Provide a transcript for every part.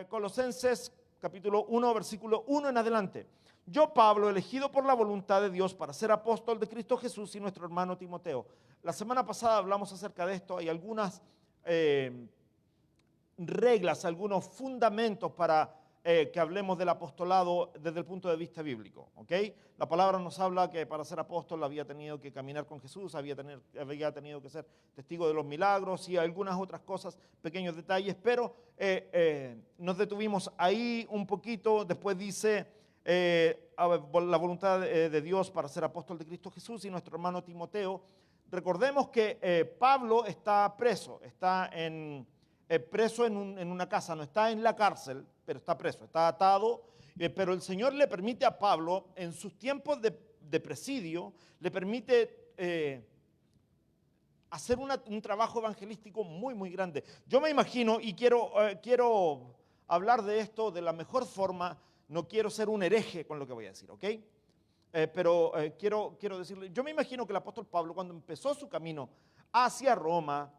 Colosenses capítulo 1, versículo 1 en adelante. Yo, Pablo, elegido por la voluntad de Dios para ser apóstol de Cristo Jesús, y nuestro hermano Timoteo. La semana pasada hablamos acerca de esto. Hay algunas reglas, algunos fundamentos para que hablemos del apostolado desde el punto de vista bíblico. ¿Okay? La palabra nos habla que para ser apóstol había tenido que caminar con Jesús, había tenido que ser testigo de los milagros y algunas otras cosas, pequeños detalles, pero nos detuvimos ahí un poquito. Después dice la voluntad de Dios para ser apóstol de Cristo Jesús, y nuestro hermano Timoteo. Recordemos que Pablo está preso, está preso en una casa, no está en la cárcel, pero está preso, está atado, pero el Señor le permite a Pablo, en sus tiempos de presidio, le permite hacer un trabajo evangelístico muy, muy grande. Yo me imagino, y quiero hablar de esto de la mejor forma, no quiero ser un hereje con lo que voy a decir, ¿ok? Pero quiero decirle, yo me imagino que el apóstol Pablo, cuando empezó su camino hacia Roma,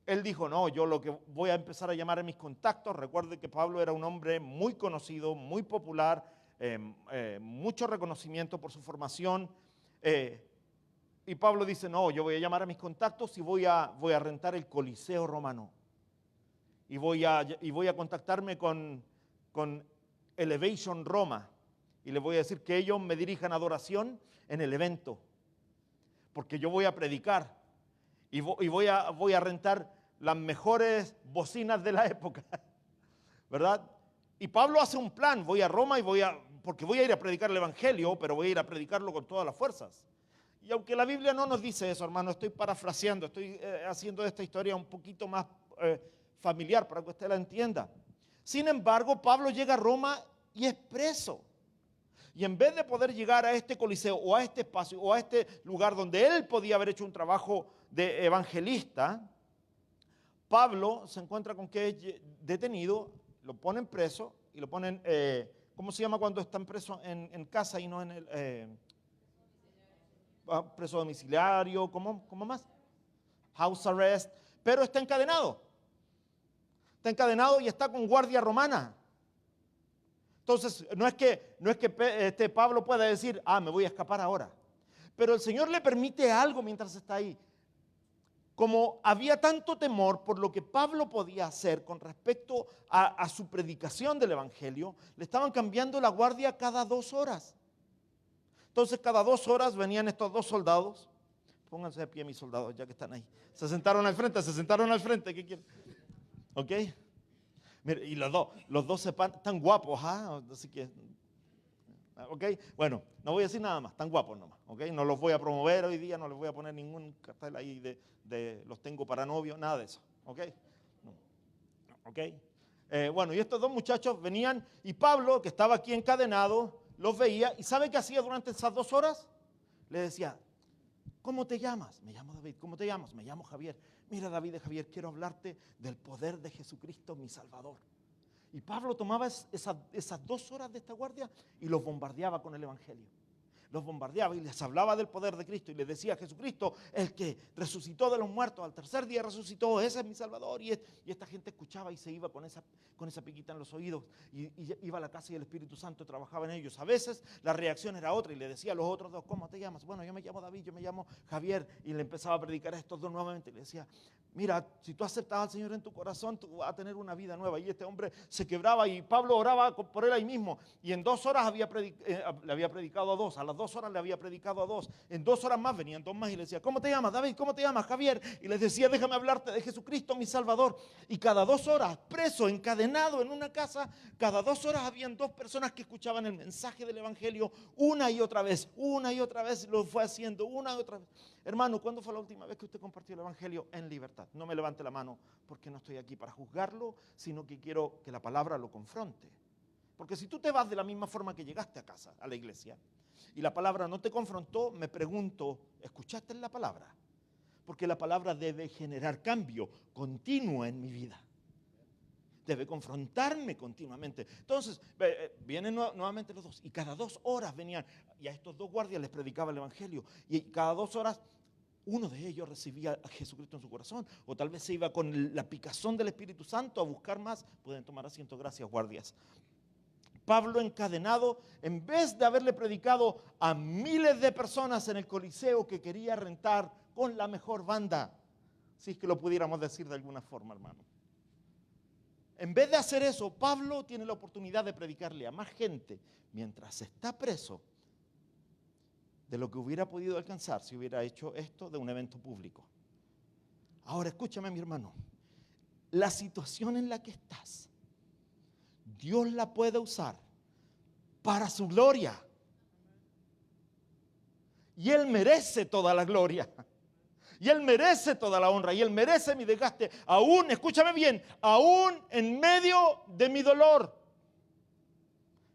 él dijo, no, yo lo que voy a empezar a llamar a mis contactos. Recuerde que Pablo era un hombre muy conocido, muy popular, mucho reconocimiento por su formación. Y Pablo dice, no, yo voy a llamar a mis contactos y voy a rentar el Coliseo romano. Y voy a contactarme con Elevation Roma. Y le voy a decir que ellos me dirijan adoración en el evento. Porque yo voy a predicar. Y voy a rentar las mejores bocinas de la época, ¿verdad? Y Pablo hace un plan, voy a Roma porque voy a ir a predicar el evangelio, pero voy a ir a predicarlo con todas las fuerzas. Y aunque la Biblia no nos dice eso, hermano, estoy parafraseando, estoy haciendo esta historia un poquito más familiar para que usted la entienda. Sin embargo, Pablo llega a Roma y es preso. Y en vez de poder llegar a este coliseo o a este espacio o a este lugar donde él podía haber hecho un trabajo de evangelista, Pablo se encuentra con que es detenido, lo ponen preso y lo ponen, ¿cómo se llama cuando están presos en casa y no en el preso domiciliario? ¿Cómo más? House arrest, pero está encadenado. Está encadenado y está con guardia romana. Entonces, no es que Pablo pueda decir, me voy a escapar ahora. Pero el Señor le permite algo mientras está ahí. Como había tanto temor por lo que Pablo podía hacer con respecto a su predicación del Evangelio, le estaban cambiando la guardia cada 2 horas. Entonces, cada 2 horas venían estos 2 soldados. Pónganse de pie, mis soldados, ya que están ahí. Se sentaron al frente, ¿qué quieren? ¿Ok? Mire, y los dos están guapos, así que, ¿ok? Bueno, no voy a decir nada más, están guapos nomás, ¿ok? No los voy a promover hoy día, no les voy a poner ningún cartel ahí de los tengo para novio, nada de eso, ¿ok? No. ¿Ok? Bueno, y estos 2 muchachos venían y Pablo, que estaba aquí encadenado, los veía y ¿sabe qué hacía durante esas 2 horas? Le decía, ¿cómo te llamas? Me llamo David. ¿Cómo te llamas? Me llamo Javier. Mira, David y Javier, quiero hablarte del poder de Jesucristo, mi Salvador. Y Pablo tomaba esas 2 horas de esta guardia y los bombardeaba con el Evangelio. Los bombardeaba y les hablaba del poder de Cristo y les decía, Jesucristo, el que resucitó de los muertos, al 3er día resucitó, ese es mi Salvador. Y esta gente escuchaba y se iba con esa piquita en los oídos y iba a la casa y el Espíritu Santo trabajaba en ellos. A veces la reacción era otra y le decía a los otros 2, ¿cómo te llamas? Bueno, yo me llamo David, yo me llamo Javier. Y le empezaba a predicar a estos 2 nuevamente y le decía, mira, si tú aceptas al Señor en tu corazón, tú vas a tener una vida nueva. Y este hombre se quebraba y Pablo oraba por él ahí mismo. Y en 2 horas le había predicado a 2, a las 2 horas le había predicado a 2. En 2 horas más venían 2 más y le decía, ¿cómo te llamas, David? ¿Cómo te llamas, Javier? Y les decía, déjame hablarte de Jesucristo, mi Salvador. Y cada 2 horas, preso, encadenado en una casa, cada 2 horas habían 2 personas que escuchaban el mensaje del Evangelio una y otra vez lo fue haciendo, una y otra vez. Hermano, ¿cuándo fue la última vez que usted compartió el Evangelio en libertad? No me levante la mano porque no estoy aquí para juzgarlo, sino que quiero que la palabra lo confronte. Porque si tú te vas de la misma forma que llegaste a casa, a la iglesia, y la palabra no te confrontó, me pregunto, ¿escuchaste la palabra? Porque la palabra debe generar cambio continuo en mi vida. Debe confrontarme continuamente. Entonces, vienen nuevamente los 2 y cada 2 horas venían, y a estos 2 guardias les predicaba el Evangelio, y cada 2 horas uno de ellos recibía a Jesucristo en su corazón, o tal vez se iba con la picazón del Espíritu Santo a buscar más. Pueden tomar asiento, gracias, guardias. Pablo encadenado, en vez de haberle predicado a miles de personas en el Coliseo que quería rentar con la mejor banda, si es que lo pudiéramos decir de alguna forma, hermano. En vez de hacer eso, Pablo tiene la oportunidad de predicarle a más gente mientras está preso de lo que hubiera podido alcanzar si hubiera hecho esto de un evento público. Ahora escúchame, mi hermano, la situación en la que estás, Dios la puede usar para su gloria. Y Él merece toda la gloria. Y Él merece toda la honra. Y Él merece mi desgaste. Aún, escúchame bien, aún en medio de mi dolor.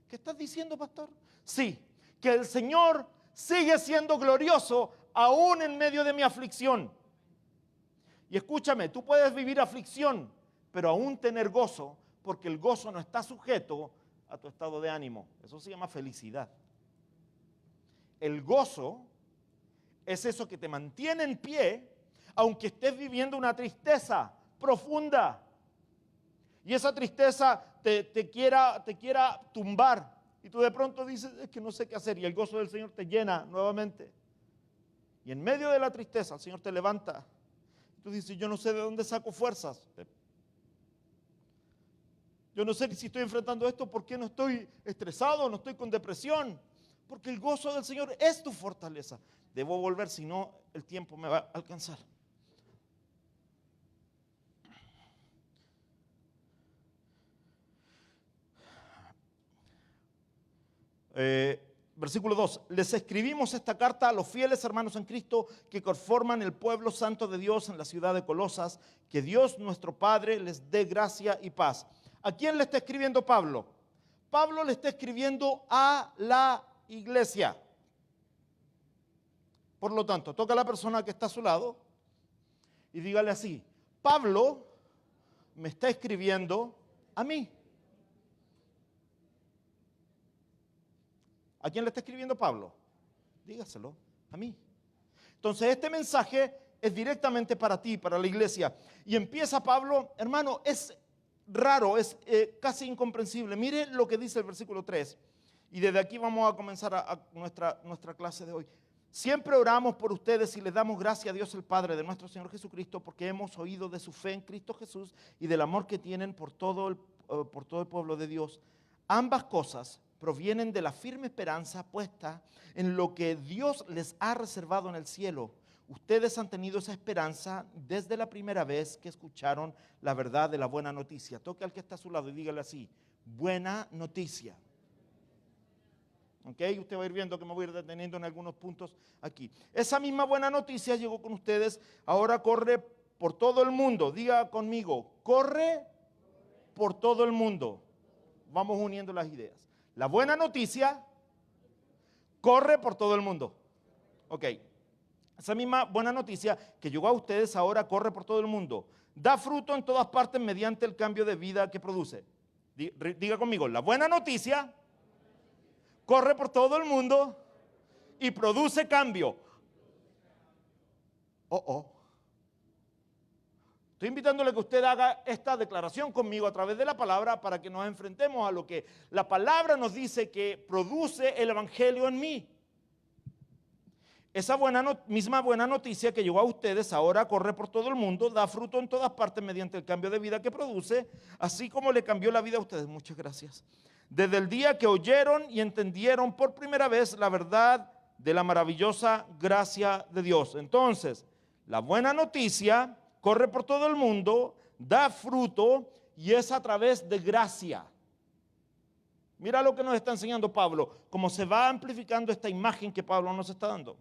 ¿Qué estás diciendo, pastor? Sí, que el Señor sigue siendo glorioso aún en medio de mi aflicción. Y escúchame, tú puedes vivir aflicción, pero aún tener gozo, porque el gozo no está sujeto a tu estado de ánimo. Eso se llama felicidad. El gozo es eso que te mantiene en pie, aunque estés viviendo una tristeza profunda. Y esa tristeza te quiera tumbar. Y tú de pronto dices, es que no sé qué hacer. Y el gozo del Señor te llena nuevamente. Y en medio de la tristeza, el Señor te levanta. Y tú dices, yo no sé de dónde saco fuerzas. Yo no sé si estoy enfrentando esto, ¿por qué no estoy estresado, no estoy con depresión? Porque el gozo del Señor es tu fortaleza. Debo volver, si no, el tiempo me va a alcanzar. Versículo 2. Les escribimos esta carta a los fieles hermanos en Cristo que conforman el pueblo santo de Dios en la ciudad de Colosas. Que Dios nuestro Padre les dé gracia y paz. ¿A quién le está escribiendo Pablo? Pablo le está escribiendo a la iglesia. Por lo tanto, toca a la persona que está a su lado y dígale así: Pablo me está escribiendo a mí. ¿A quién le está escribiendo Pablo? Dígaselo, a mí. Entonces este mensaje es directamente para ti, para la iglesia. Y empieza Pablo, hermano, es raro, es casi incomprensible. Mire lo que dice el versículo 3. Y desde aquí vamos a comenzar a nuestra clase de hoy. Siempre oramos por ustedes y les damos gracias a Dios el Padre de nuestro Señor Jesucristo, porque hemos oído de su fe en Cristo Jesús y del amor que tienen por todo el pueblo de Dios. Ambas cosas provienen de la firme esperanza puesta en lo que Dios les ha reservado en el cielo. Ustedes han tenido esa esperanza desde la primera vez que escucharon la verdad de la buena noticia. Toque al que está a su lado y dígale así: buena noticia. ¿Ok? Usted va a ir viendo que me voy a ir deteniendo en algunos puntos aquí. Esa misma buena noticia llegó con ustedes, ahora corre por todo el mundo. Diga conmigo, corre por todo el mundo. Vamos uniendo las ideas. La buena noticia corre por todo el mundo. Ok. Esa misma buena noticia que llegó a ustedes ahora corre por todo el mundo. Da fruto en todas partes mediante el cambio de vida que produce. Diga conmigo, la buena noticia corre por todo el mundo y produce cambio. Estoy invitándole a que usted haga esta declaración conmigo a través de la palabra para que nos enfrentemos a lo que la palabra nos dice que produce el evangelio en mí. Esa misma buena noticia que llegó a ustedes ahora corre por todo el mundo, da fruto en todas partes mediante el cambio de vida que produce, así como le cambió la vida a ustedes. Muchas gracias. Desde el día que oyeron y entendieron por primera vez la verdad de la maravillosa gracia de Dios. Entonces, la buena noticia corre por todo el mundo, da fruto y es a través de gracia. Mira lo que nos está enseñando Pablo, cómo se va amplificando esta imagen que Pablo nos está dando.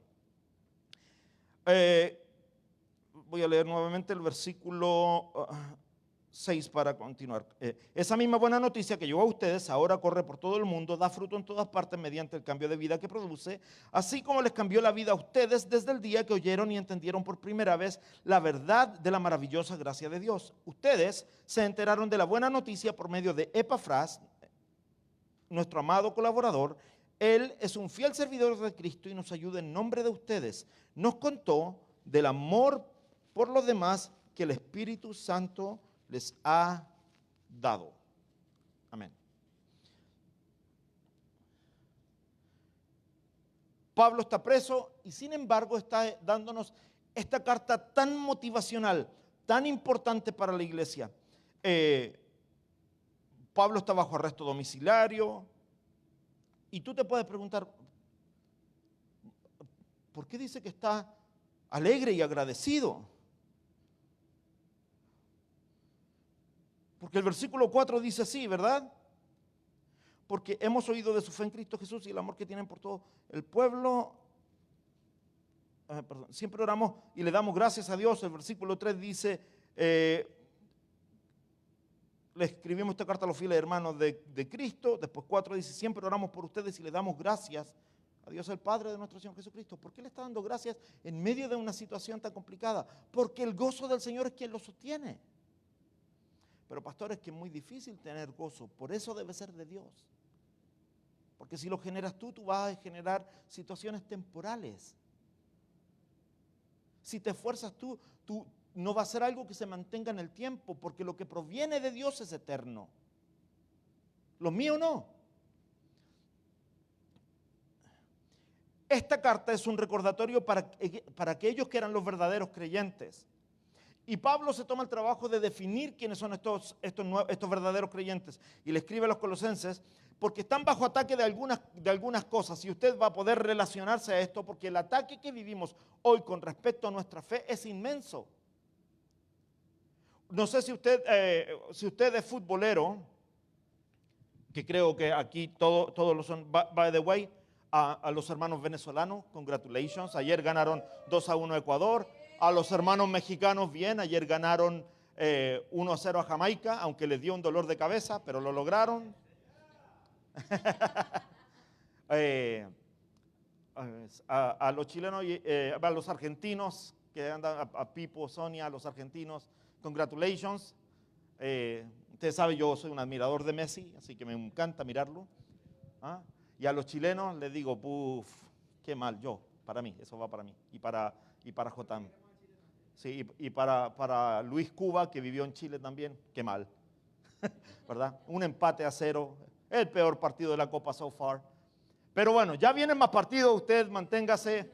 Voy a leer nuevamente el versículo 6 para continuar. Esa misma buena noticia que llegó a ustedes ahora corre por todo el mundo, da fruto en todas partes mediante el cambio de vida que produce, así como les cambió la vida a ustedes desde el día que oyeron y entendieron por primera vez la verdad de la maravillosa gracia de Dios. Ustedes se enteraron de la buena noticia por medio de Epafras, nuestro amado colaborador. Él es un fiel servidor de Cristo y nos ayuda en nombre de ustedes. Nos contó del amor por los demás que el Espíritu Santo les ha dado. Amén. Pablo está preso y sin embargo está dándonos esta carta tan motivacional, tan importante para la iglesia. Pablo está bajo arresto domiciliario y tú te puedes preguntar, ¿por qué dice que está alegre y agradecido? Porque el versículo 4 dice así, ¿verdad? Porque hemos oído de su fe en Cristo Jesús y el amor que tienen por todo el pueblo. Siempre oramos y le damos gracias a Dios. El versículo 3 dice, le escribimos esta carta a los fieles hermanos de Cristo. Después 4 dice, siempre oramos por ustedes y le damos gracias a Dios el Padre de nuestro Señor Jesucristo. ¿Por qué le está dando gracias en medio de una situación tan complicada? Porque el gozo del Señor es quien lo sostiene. Pero pastor, es que es muy difícil tener gozo, por eso debe ser de Dios. Porque si lo generas tú vas a generar situaciones temporales. Si te esfuerzas tú no va a ser algo que se mantenga en el tiempo, porque lo que proviene de Dios es eterno. Lo mío no. Esta carta es un recordatorio para aquellos que eran los verdaderos creyentes. Y Pablo se toma el trabajo de definir quiénes son estos verdaderos creyentes. Y le escribe a los colosenses, porque están bajo ataque de algunas cosas. Y usted va a poder relacionarse a esto, porque el ataque que vivimos hoy con respecto a nuestra fe es inmenso. No sé si usted es futbolero, que creo que aquí todos lo son. By the way, a los hermanos venezolanos, congratulations. Ayer ganaron 2-1 a Ecuador. A los hermanos mexicanos, bien, ayer ganaron 1-0 a Jamaica, aunque les dio un dolor de cabeza, pero lo lograron. A los chilenos, a los argentinos, que andan a Pipo, Sonia, a los argentinos, congratulations. Ustedes saben, yo soy un admirador de Messi, así que me encanta mirarlo. ¿Ah? Y a los chilenos les digo, puf, qué mal, para mí, eso va para mí, y para Jotam. Sí, y para Luis Cuba, que vivió en Chile también, qué mal, ¿verdad? Un empate a 0, el peor partido de la Copa so far. Pero bueno, ya vienen más partidos, usted manténgase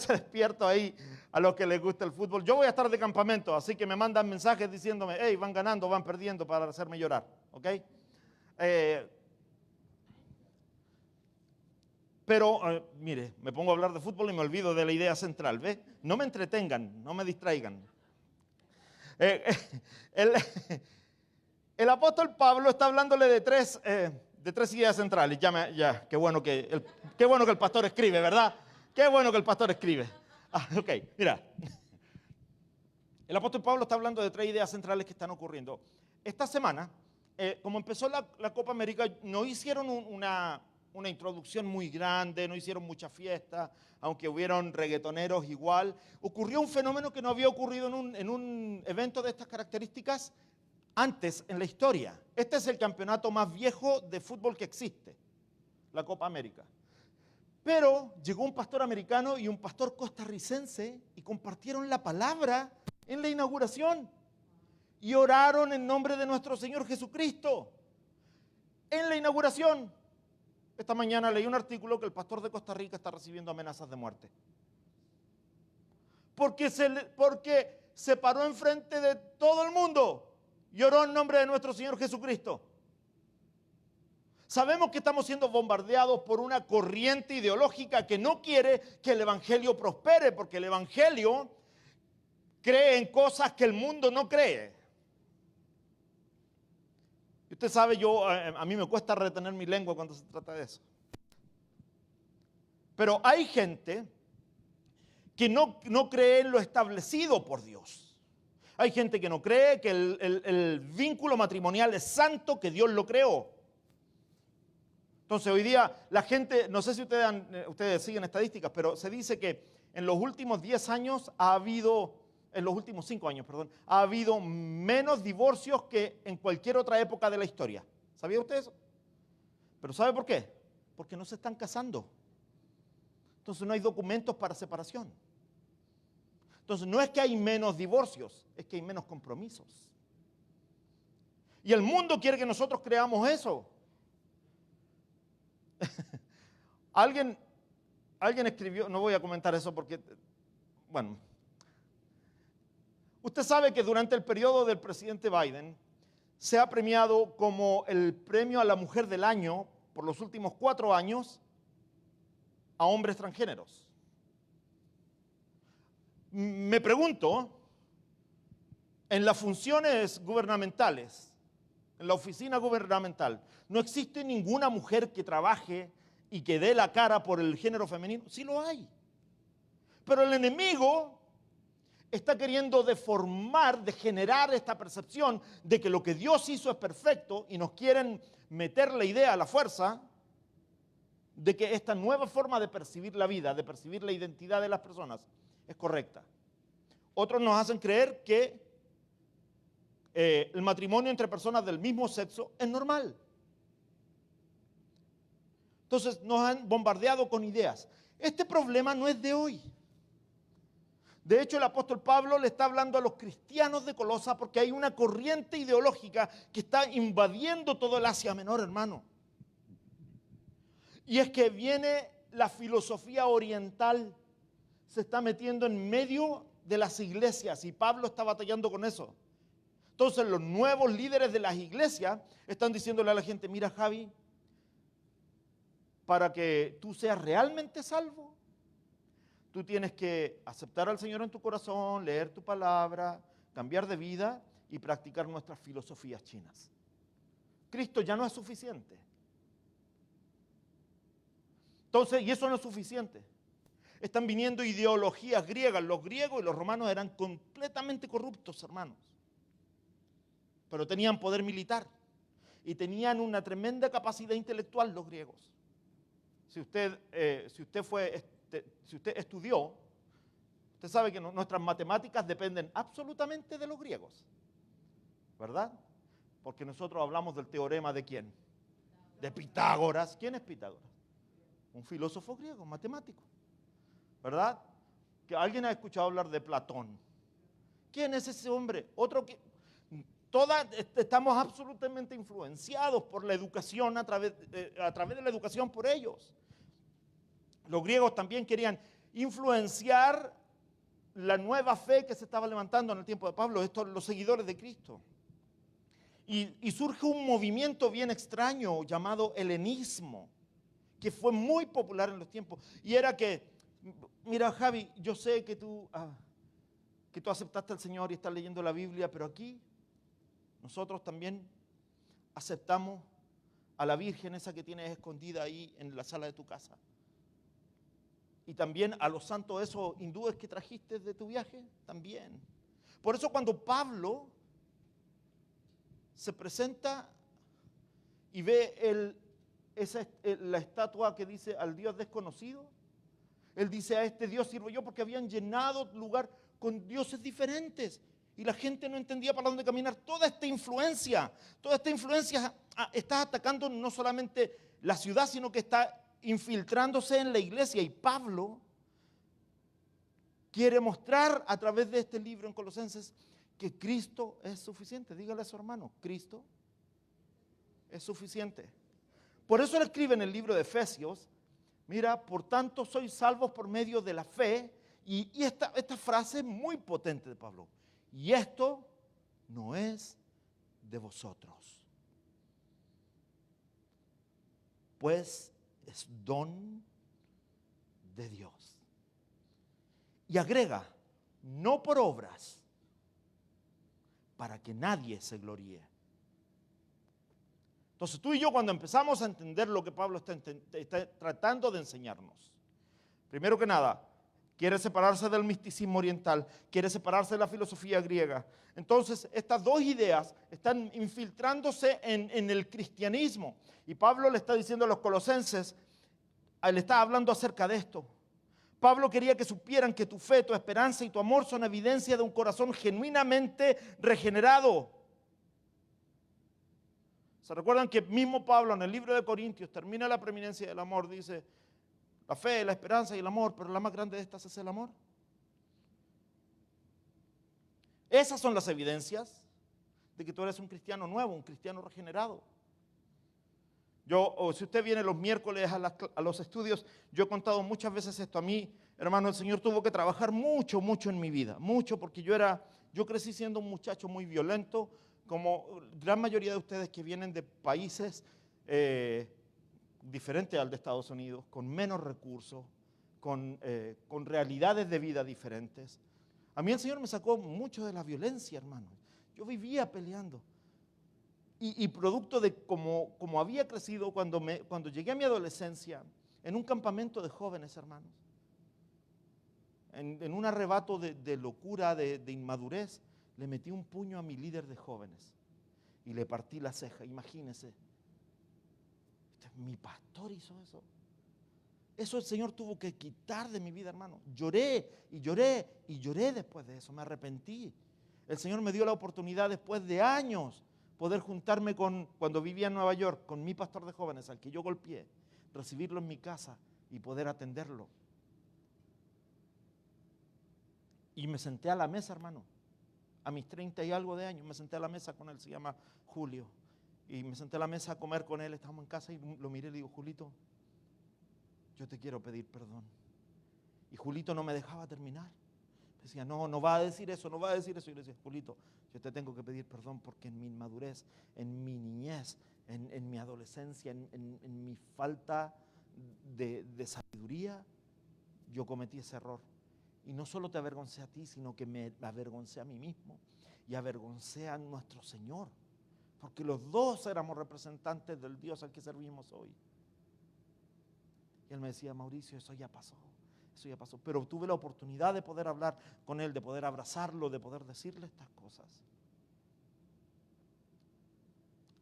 despierto ahí a los que les gusta el fútbol. Yo voy a estar de campamento, así que me mandan mensajes diciéndome, hey, van ganando, van perdiendo, para hacerme llorar, ¿ok? Pero, mire, me pongo a hablar de fútbol y me olvido de la idea central, ¿ves? No me entretengan, no me distraigan. El apóstol Pablo está hablándole de tres ideas centrales. Qué bueno que el pastor escribe, ¿verdad? Qué bueno que el pastor escribe. Ok, mira. El apóstol Pablo está hablando de tres ideas centrales que están ocurriendo. Esta semana, como empezó la Copa América, no hicieron una introducción muy grande, no hicieron mucha fiesta, aunque hubieron reggaetoneros igual. Ocurrió un fenómeno que no había ocurrido en un evento de estas características antes en la historia. Este es el campeonato más viejo de fútbol que existe, la Copa América. Pero llegó un pastor americano y un pastor costarricense y compartieron la palabra en la inauguración y oraron en nombre de nuestro Señor Jesucristo en la inauguración. Esta mañana leí un artículo que el pastor de Costa Rica está recibiendo amenazas de muerte. Porque se paró enfrente de todo el mundo y oró en nombre de nuestro Señor Jesucristo. Sabemos que estamos siendo bombardeados por una corriente ideológica que no quiere que el evangelio prospere, porque el evangelio cree en cosas que el mundo no cree. Y usted sabe, a mí me cuesta retener mi lengua cuando se trata de eso. Pero hay gente que no cree en lo establecido por Dios. Hay gente que no cree que el vínculo matrimonial es santo, que Dios lo creó. Entonces hoy día la gente, no sé si ustedes siguen estadísticas, pero se dice que en los últimos 10 años en los últimos 5 años, ha habido menos divorcios que en cualquier otra época de la historia. ¿Sabía usted eso? ¿Pero sabe por qué? Porque no se están casando. Entonces no hay documentos para separación. Entonces, no es que hay menos divorcios, es que hay menos compromisos. Y el mundo quiere que nosotros creamos eso. Alguien escribió, no voy a comentar eso porque, bueno, usted sabe que durante el periodo del presidente Biden se ha premiado como el premio a la mujer del año por los últimos 4 años a hombres transgéneros. Me pregunto, en las funciones gubernamentales, en la oficina gubernamental, ¿no existe ninguna mujer que trabaje y que dé la cara por el género femenino? Sí lo hay. Pero el enemigo está queriendo deformar, degenerar esta percepción de que lo que Dios hizo es perfecto y nos quieren meter la idea a la fuerza de que esta nueva forma de percibir la vida, de percibir la identidad de las personas, es correcta. Otros nos hacen creer que el matrimonio entre personas del mismo sexo es normal. Entonces nos han bombardeado con ideas. Este problema no es de hoy. De hecho, el apóstol Pablo le está hablando a los cristianos de Colosa porque hay una corriente ideológica que está invadiendo todo el Asia Menor, hermano. Y es que viene la filosofía oriental, se está metiendo en medio de las iglesias y Pablo está batallando con eso. Entonces los nuevos líderes de las iglesias están diciéndole a la gente, mira Javi, para que tú seas realmente salvo, tú tienes que aceptar al Señor en tu corazón, leer tu palabra, cambiar de vida y practicar nuestras filosofías chinas. Cristo ya no es suficiente. Entonces, y eso no es suficiente. Están viniendo ideologías griegas. Los griegos y los romanos eran completamente corruptos, hermanos. Pero tenían poder militar y tenían una tremenda capacidad intelectual los griegos. Si usted estudió, usted sabe que nuestras matemáticas dependen absolutamente de los griegos, ¿verdad? Porque nosotros hablamos del teorema ¿de quién? De Pitágoras. ¿Quién es Pitágoras? Un filósofo griego, matemático, ¿verdad? Que alguien ha escuchado hablar de Platón. ¿Quién es ese hombre? Otro que estamos absolutamente influenciados por la educación a través de la educación por ellos. Los griegos también querían influenciar la nueva fe que se estaba levantando en el tiempo de Pablo, los seguidores de Cristo. Y surge un movimiento bien extraño llamado helenismo, que fue muy popular en los tiempos. Y era que, mira Javi, yo sé que tú aceptaste al Señor y estás leyendo la Biblia, pero aquí nosotros también aceptamos a la Virgen esa que tienes escondida ahí en la sala de tu casa. Y también a los santos esos hindúes que trajiste de tu viaje, también. Por eso cuando Pablo se presenta y ve la estatua que dice al Dios desconocido, él dice, a este Dios sirvo yo, porque habían llenado lugar con dioses diferentes y la gente no entendía para dónde caminar. Toda esta influencia está atacando no solamente la ciudad, sino que está infiltrándose en la iglesia. Y Pablo quiere mostrar a través de este libro en Colosenses que Cristo es suficiente. Dígale a su hermano, Cristo es suficiente. Por eso él escribe en el libro de Efesios, mira, por tanto sois salvos por medio de la fe. Y esta frase es muy potente de Pablo. Y esto no es de vosotros, pues es don de Dios. Y agrega, no por obras, para que nadie se gloríe. Entonces tú y yo cuando empezamos a entender lo que Pablo está tratando de enseñarnos, primero que nada, quiere separarse del misticismo oriental, quiere separarse de la filosofía griega. Entonces estas dos ideas están infiltrándose en el cristianismo. Y Pablo le está diciendo a los colosenses, le está hablando acerca de esto. Pablo quería que supieran que tu fe, tu esperanza y tu amor son evidencia de un corazón genuinamente regenerado. ¿Se recuerdan que mismo Pablo en el libro de Corintios termina la preeminencia del amor? Dice, la fe, la esperanza y el amor, pero la más grande de estas es el amor. Esas son las evidencias de que tú eres un cristiano nuevo, un cristiano regenerado. Si usted viene los miércoles a los estudios, yo he contado muchas veces esto. A mí, hermano, el Señor tuvo que trabajar mucho en mi vida, mucho, porque yo crecí siendo un muchacho muy violento, como gran mayoría de ustedes que vienen de países diferentes al de Estados Unidos, con menos recursos, con realidades de vida diferentes. A mí el Señor me sacó mucho de la violencia, hermano. Yo vivía peleando. Y producto de como había crecido cuando llegué a mi adolescencia, en un campamento de jóvenes, hermanos, en un arrebato de locura, de inmadurez, le metí un puño a mi líder de jóvenes y le partí la ceja. Imagínense, mi pastor hizo eso. Eso el Señor tuvo que quitar de mi vida, hermano. Lloré y lloré y lloré después de eso, me arrepentí. El Señor me dio la oportunidad después de años poder juntarme cuando vivía en Nueva York, con mi pastor de jóvenes, al que yo golpeé, recibirlo en mi casa y poder atenderlo. Y me senté a la mesa, hermano, a mis 30 y algo de años, me senté a la mesa con él, se llama Julio, y me senté a la mesa a comer con él, estábamos en casa y lo miré y le digo, Julito, yo te quiero pedir perdón. Y Julito no me dejaba terminar. Decía, no va a decir eso, no va a decir eso. Y le decía, Julito, yo te tengo que pedir perdón porque en mi inmadurez, en mi niñez, en mi adolescencia, en mi falta de sabiduría, yo cometí ese error. Y no solo te avergoncé a ti, sino que me avergoncé a mí mismo y avergoncé a nuestro Señor. Porque los dos éramos representantes del Dios al que servimos hoy. Y él me decía, Mauricio, eso ya pasó. Pero tuve la oportunidad de poder hablar con él, de poder abrazarlo, de poder decirle estas cosas.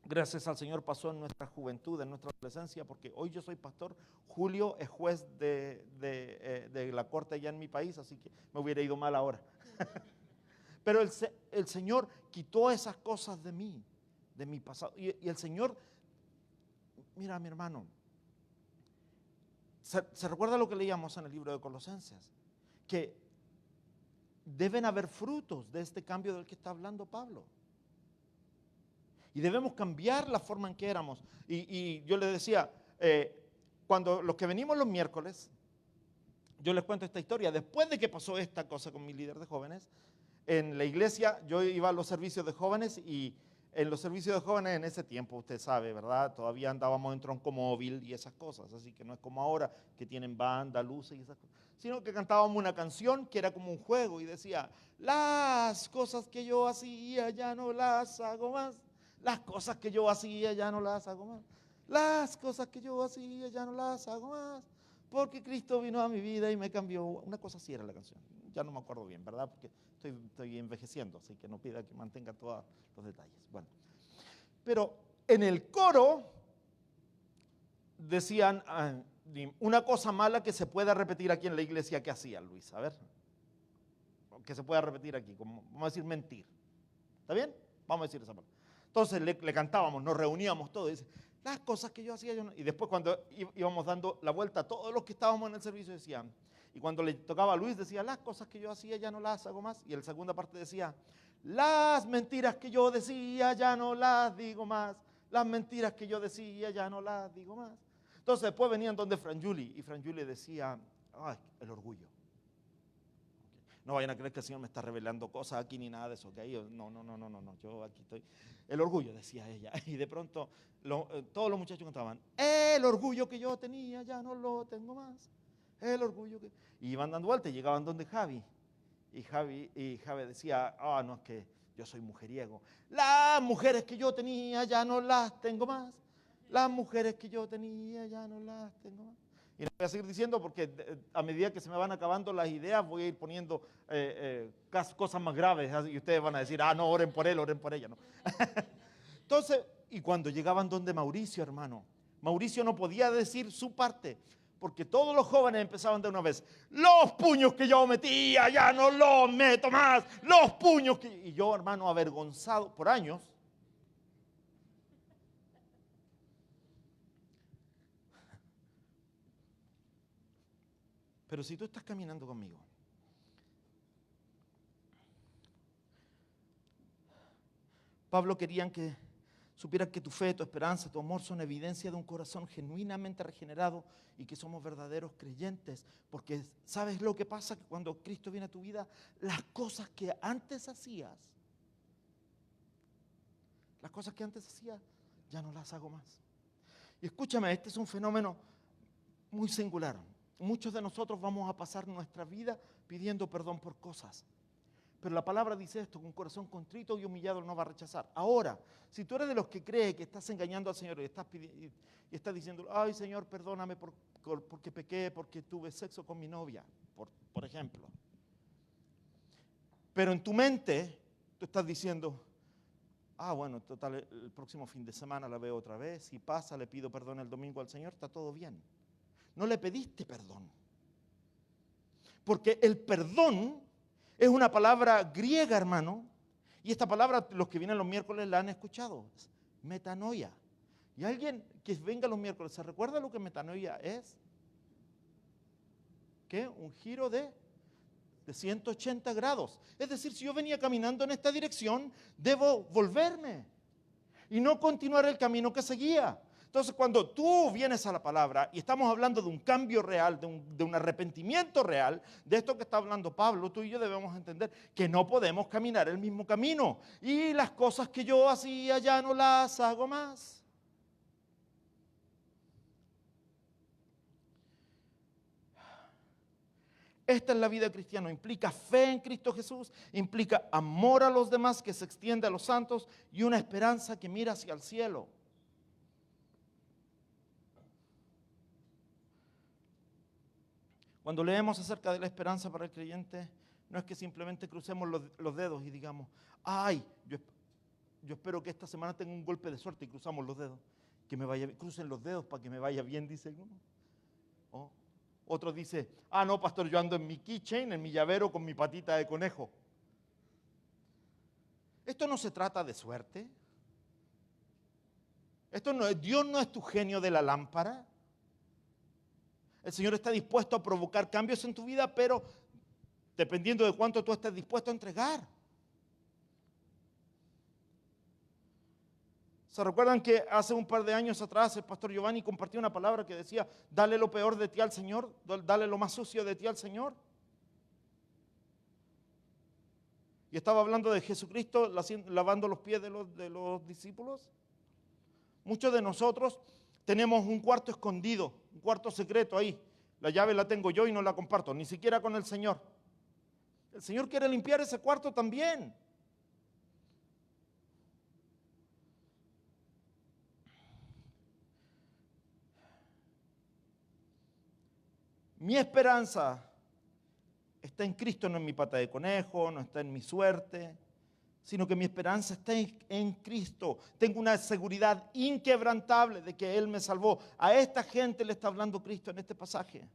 Gracias al Señor pasó en nuestra juventud, en nuestra adolescencia, porque hoy yo soy pastor. Julio es juez de la corte allá en mi país, así que me hubiera ido mal ahora. Pero el Señor quitó esas cosas de mí, de mi pasado. Y el Señor, mira mi hermano, ¿se recuerda lo que leíamos en el libro de Colosenses? Que deben haber frutos de este cambio del que está hablando Pablo. Y debemos cambiar la forma en que éramos. Y yo les decía, cuando los que venimos los miércoles, yo les cuento esta historia. Después de que pasó esta cosa con mi líder de jóvenes, en la iglesia yo iba a los servicios de jóvenes y en los servicios de jóvenes en ese tiempo, usted sabe, ¿verdad? Todavía andábamos en troncomóvil y esas cosas, así que no es como ahora que tienen banda, luces y esas cosas, sino que cantábamos una canción que era como un juego y decía, las cosas que yo hacía ya no las hago más, las cosas que yo hacía ya no las hago más, las cosas que yo hacía ya no las hago más, porque Cristo vino a mi vida y me cambió. Una cosa así era la canción, ya no me acuerdo bien, ¿verdad? Porque estoy envejeciendo, así que no pida que mantenga todos los detalles. Bueno, pero en el coro decían una cosa mala que se pueda repetir aquí en la iglesia que hacía Luis, a ver, que se pueda repetir aquí, como vamos a decir mentir, ¿está bien? Vamos a decir esa palabra. Entonces le cantábamos, nos reuníamos todos, y dice, las cosas que yo hacía, yo no. Y después cuando íbamos dando la vuelta, todos los que estábamos en el servicio decían, y cuando le tocaba a Luis decía, las cosas que yo hacía ya no las hago más. Y en la segunda parte decía, las mentiras que yo decía ya no las digo más. Las mentiras que yo decía ya no las digo más. Entonces después venían donde Fran Juli, y Fran Juli decía, ay, el orgullo. No vayan a creer que el Señor me está revelando cosas aquí ni nada de eso. ¿Okay? No, yo aquí estoy. El orgullo, decía ella. Y de pronto todos los muchachos cantaban, el orgullo que yo tenía ya no lo tengo más. El orgullo que... Y iban dando vueltas y llegaban donde Javi. Y Javi decía, no, es que yo soy mujeriego. Las mujeres que yo tenía ya no las tengo más. Las mujeres que yo tenía ya no las tengo más. Y no voy a seguir diciendo porque a medida que se me van acabando las ideas voy a ir poniendo cosas más graves y ustedes van a decir, no, oren por él, oren por ella. ¿No? Entonces, y cuando llegaban donde Mauricio, hermano, Mauricio no podía decir su parte porque todos los jóvenes empezaban de una vez, los puños que yo metía ya no los meto más, los puños que... Y yo, hermano, avergonzado por años, pero si tú estás caminando conmigo, Pablo querían que supieras que tu fe, tu esperanza, tu amor son evidencia de un corazón genuinamente regenerado y que somos verdaderos creyentes. Porque ¿sabes lo que pasa? Que cuando Cristo viene a tu vida, las cosas que antes hacías, ya no las hago más. Y escúchame, este es un fenómeno muy singular. Muchos de nosotros vamos a pasar nuestra vida pidiendo perdón por cosas. Pero la palabra dice esto, que un corazón contrito y humillado no va a rechazar. Ahora, si tú eres de los que cree que estás engañando al Señor y estás diciendo, ay Señor, perdóname porque pequé, porque tuve sexo con mi novia, por ejemplo. Pero en tu mente, tú estás diciendo, bueno, total, el próximo fin de semana la veo otra vez, si pasa, le pido perdón el domingo al Señor, está todo bien. No le pediste perdón. Porque el perdón es una palabra griega, hermano, y esta palabra los que vienen los miércoles la han escuchado, es metanoia. Y alguien que venga los miércoles, ¿se recuerda lo que metanoia es? ¿Qué? Un giro de 180 grados. Es decir, si yo venía caminando en esta dirección, debo volverme y no continuar el camino que seguía. Entonces, cuando tú vienes a la palabra y estamos hablando de un cambio real, de un arrepentimiento real, de esto que está hablando Pablo, tú y yo debemos entender que no podemos caminar el mismo camino. Y las cosas que yo hacía ya no las hago más. Esta es la vida cristiana, implica fe en Cristo Jesús, implica amor a los demás que se extiende a los santos y una esperanza que mira hacia el cielo. Cuando leemos acerca de la esperanza para el creyente, no es que simplemente crucemos los dedos y digamos, ay, yo espero que esta semana tenga un golpe de suerte y cruzamos los dedos. Que me vaya bien, crucen los dedos para que me vaya bien, dice uno. ¿Oh? Otro dice, no, pastor, yo ando en mi keychain, en mi llavero con mi patita de conejo. Esto no se trata de suerte. Dios no es tu genio de la lámpara. El Señor está dispuesto a provocar cambios en tu vida, pero dependiendo de cuánto tú estés dispuesto a entregar. ¿Se recuerdan que hace un par de años atrás el pastor Giovanni compartió una palabra que decía, dale lo peor de ti al Señor, dale lo más sucio de ti al Señor? Y estaba hablando de Jesucristo lavando los pies de los discípulos. Muchos de nosotros tenemos un cuarto escondido, un cuarto secreto ahí. La llave la tengo yo y no la comparto, ni siquiera con el Señor. El Señor quiere limpiar ese cuarto también. Mi esperanza está en Cristo, no en mi pata de conejo, no está en mi suerte, sino que mi esperanza está en Cristo. Tengo una seguridad inquebrantable de que Él me salvó. A esta gente le está hablando Cristo en este pasaje.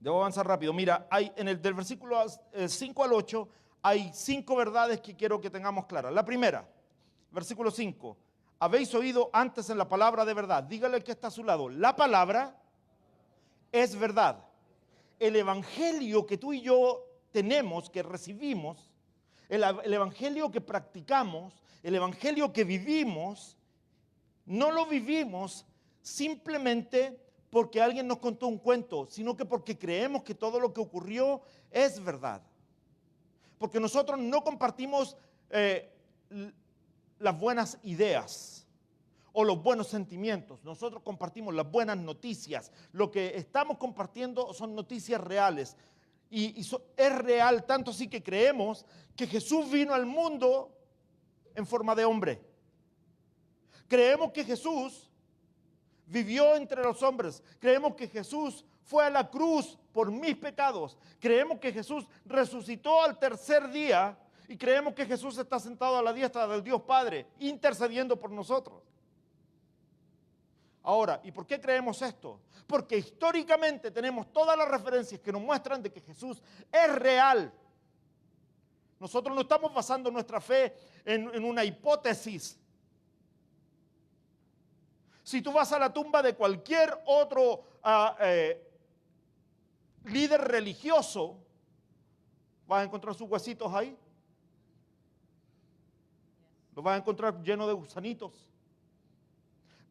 Debo avanzar rápido. Mira, del versículo 5 al 8, hay 5 verdades que quiero que tengamos claras. La primera, versículo 5. Habéis oído antes en la palabra de verdad. Dígale al que está a su lado. La palabra es verdad. El evangelio que tú y yo tenemos, que recibimos, el evangelio que practicamos, el evangelio que vivimos, no lo vivimos simplemente porque alguien nos contó un cuento, sino que porque creemos que todo lo que ocurrió es verdad. Porque nosotros no compartimos las buenas ideas o los buenos sentimientos. Nosotros compartimos las buenas noticias. Lo que estamos compartiendo son noticias reales. Y es real, tanto así que creemos que Jesús vino al mundo en forma de hombre. Creemos que Jesús vivió entre los hombres. Creemos que Jesús fue a la cruz por mis pecados. Creemos que Jesús resucitó al tercer día. Y creemos que Jesús está sentado a la diestra del Dios Padre, intercediendo por nosotros. Ahora, ¿y por qué creemos esto? Porque históricamente tenemos todas las referencias que nos muestran de que Jesús es real. Nosotros no estamos basando nuestra fe en una hipótesis. Si tú vas a la tumba de cualquier otro líder religioso, vas a encontrar sus huesitos ahí. Lo vas a encontrar lleno de gusanitos.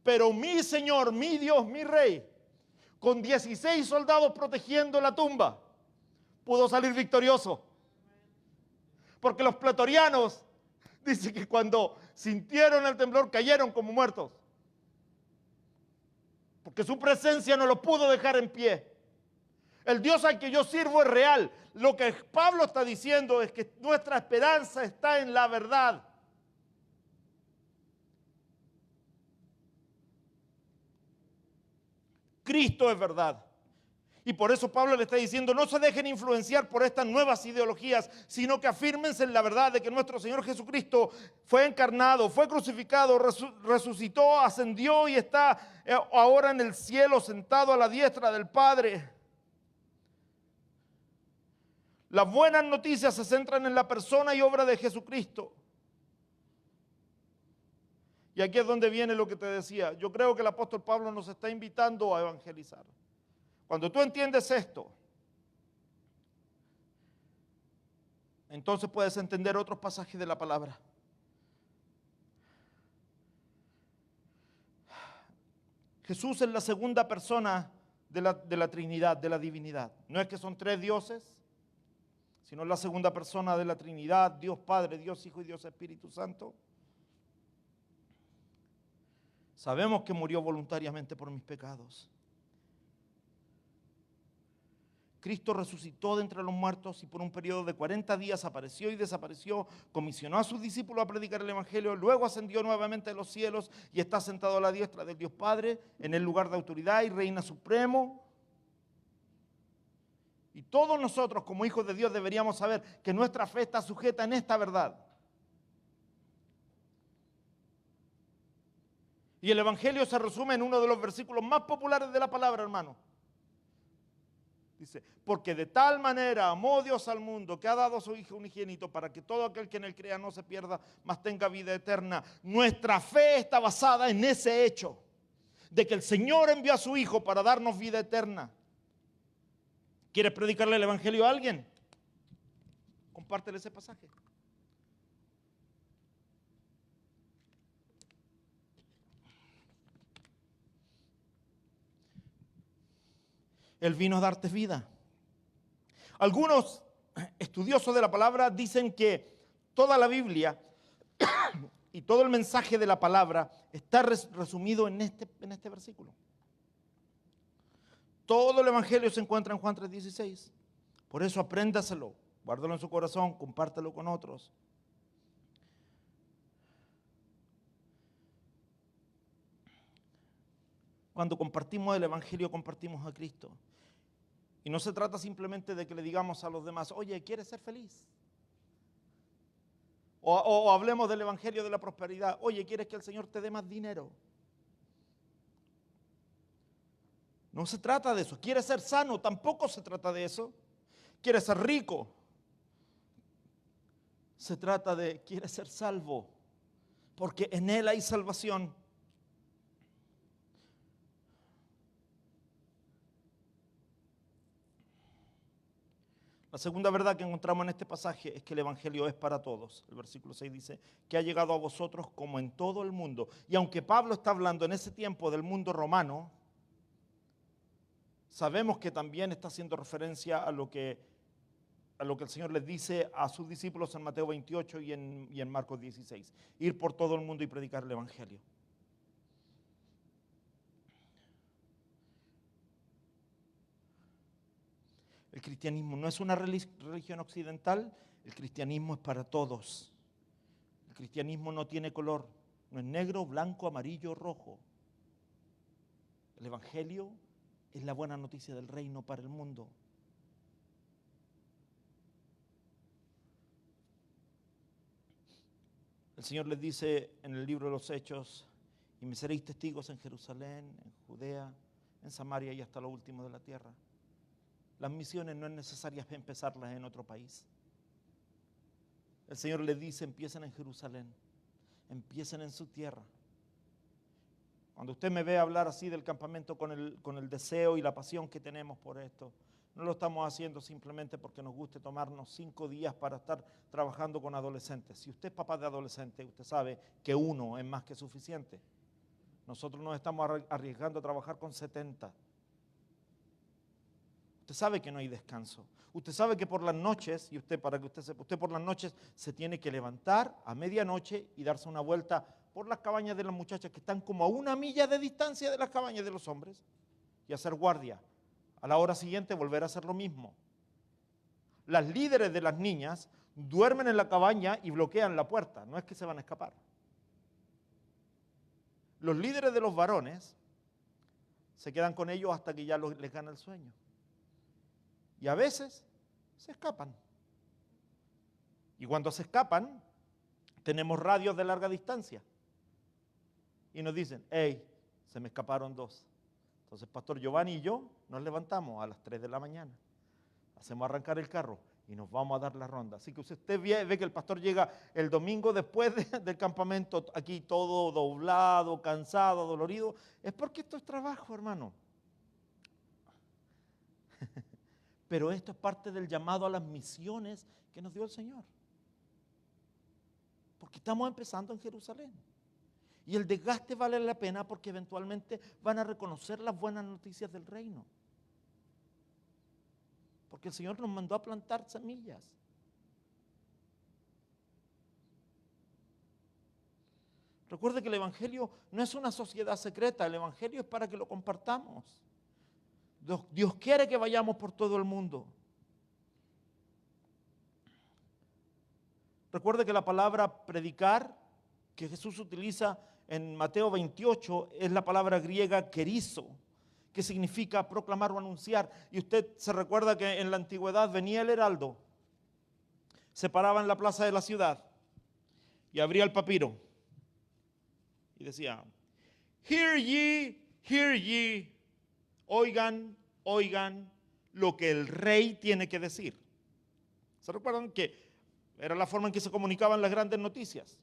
Pero mi Señor, mi Dios, mi Rey, con 16 soldados protegiendo la tumba, pudo salir victorioso. Porque los pretorianos, dice que cuando sintieron el temblor cayeron como muertos. Porque su presencia no lo pudo dejar en pie. El Dios al que yo sirvo es real. Lo que Pablo está diciendo es que nuestra esperanza está en la verdad. Cristo es verdad. Y por eso Pablo le está diciendo, no se dejen influenciar por estas nuevas ideologías, sino que afírmense en la verdad de que nuestro Señor Jesucristo fue encarnado, fue crucificado, resucitó, ascendió y está ahora en el cielo sentado a la diestra del Padre. Las buenas noticias se centran en la persona y obra de Jesucristo. Y aquí es donde viene lo que te decía. Yo creo que el apóstol Pablo nos está invitando a evangelizar. Cuando tú entiendes esto, entonces puedes entender otros pasajes de la palabra. Jesús es la segunda persona de la Trinidad, de la divinidad. No es que son tres dioses, sino la segunda persona de la Trinidad, Dios Padre, Dios Hijo y Dios Espíritu Santo. Sabemos que murió voluntariamente por mis pecados. Cristo resucitó de entre los muertos y por un periodo de 40 días apareció y desapareció, comisionó a sus discípulos a predicar el Evangelio, luego ascendió nuevamente a los cielos y está sentado a la diestra del Dios Padre en el lugar de autoridad y reina supremo. Y todos nosotros como hijos de Dios deberíamos saber que nuestra fe está sujeta en esta verdad. Y el Evangelio se resume en uno de los versículos más populares de la palabra, hermano. Dice, porque de tal manera amó Dios al mundo que ha dado a su Hijo unigénito para que todo aquel que en él crea no se pierda, mas tenga vida eterna. Nuestra fe está basada en ese hecho, de que el Señor envió a su Hijo para darnos vida eterna. ¿Quieres predicarle el Evangelio a alguien? Compártele ese pasaje. Él vino a darte vida. Algunos estudiosos de la palabra dicen que toda la Biblia y todo el mensaje de la palabra está resumido en este versículo. Todo el Evangelio se encuentra en Juan 3:16. Por eso apréndaselo, guárdalo en su corazón, compártelo con otros. Cuando compartimos el Evangelio, compartimos a Cristo. Y no se trata simplemente de que le digamos a los demás, oye, ¿quieres ser feliz? O hablemos del Evangelio de la prosperidad. Oye, ¿quieres que el Señor te dé más dinero? No se trata de eso. ¿Quieres ser sano? Tampoco se trata de eso. ¿Quieres ser rico? Se trata de, ¿quieres ser salvo? Porque en Él hay salvación. La segunda verdad que encontramos en este pasaje es que el Evangelio es para todos. El versículo 6 dice que ha llegado a vosotros como en todo el mundo. Y aunque Pablo está hablando en ese tiempo del mundo romano, sabemos que también está haciendo referencia a lo que el Señor les dice a sus discípulos en Mateo 28 y en Marcos 16. Ir por todo el mundo y predicar el Evangelio. El cristianismo no es una religión occidental, el cristianismo es para todos. El cristianismo no tiene color, no es negro, blanco, amarillo, rojo. El Evangelio es la buena noticia del reino para el mundo. El Señor les dice en el libro de los Hechos, y me seréis testigos en Jerusalén, en Judea, en Samaria y hasta lo último de la tierra. Las misiones no es necesario empezarlas en otro país. El Señor les dice, empiecen en Jerusalén, empiecen en su tierra. Cuando usted me ve hablar así del campamento con el deseo y la pasión que tenemos por esto, no lo estamos haciendo simplemente porque nos guste tomarnos 5 días para estar trabajando con adolescentes. Si usted es papá de adolescente, usted sabe que 1 es más que suficiente. Nosotros nos estamos arriesgando a trabajar con 70. Usted sabe que no hay descanso. Usted sabe que por las noches, y usted, para que usted sepa, usted por las noches se tiene que levantar a medianoche y darse una vuelta por las cabañas de las muchachas que están como a 1 milla de distancia de las cabañas de los hombres y hacer guardia. A la hora siguiente volver a hacer lo mismo. Las líderes de las niñas duermen en la cabaña y bloquean la puerta, no es que se van a escapar. Los líderes de los varones se quedan con ellos hasta que ya les gana el sueño. Y a veces se escapan. Y cuando se escapan, tenemos radios de larga distancia. Y nos dicen, hey, se me escaparon 2. Entonces, Pastor Giovanni y yo nos levantamos a las 3 de la mañana. Hacemos arrancar el carro y nos vamos a dar la ronda. Así que usted ve que el pastor llega el domingo después del campamento, aquí todo doblado, cansado, dolorido. Es porque esto es trabajo, hermano. Pero esto es parte del llamado a las misiones que nos dio el Señor. Porque estamos empezando en Jerusalén. Y el desgaste vale la pena porque eventualmente van a reconocer las buenas noticias del reino. Porque el Señor nos mandó a plantar semillas. Recuerde que el Evangelio no es una sociedad secreta, el Evangelio es para que lo compartamos. Dios quiere que vayamos por todo el mundo. Recuerde que la palabra predicar que Jesús utiliza en Mateo 28 es la palabra griega kerizo, que significa proclamar o anunciar. Y usted se recuerda que en la antigüedad venía el heraldo, se paraba en la plaza de la ciudad y abría el papiro y decía, hear ye, oigan, oigan lo que el rey tiene que decir. ¿Se recuerdan que era la forma en que se comunicaban las grandes noticias?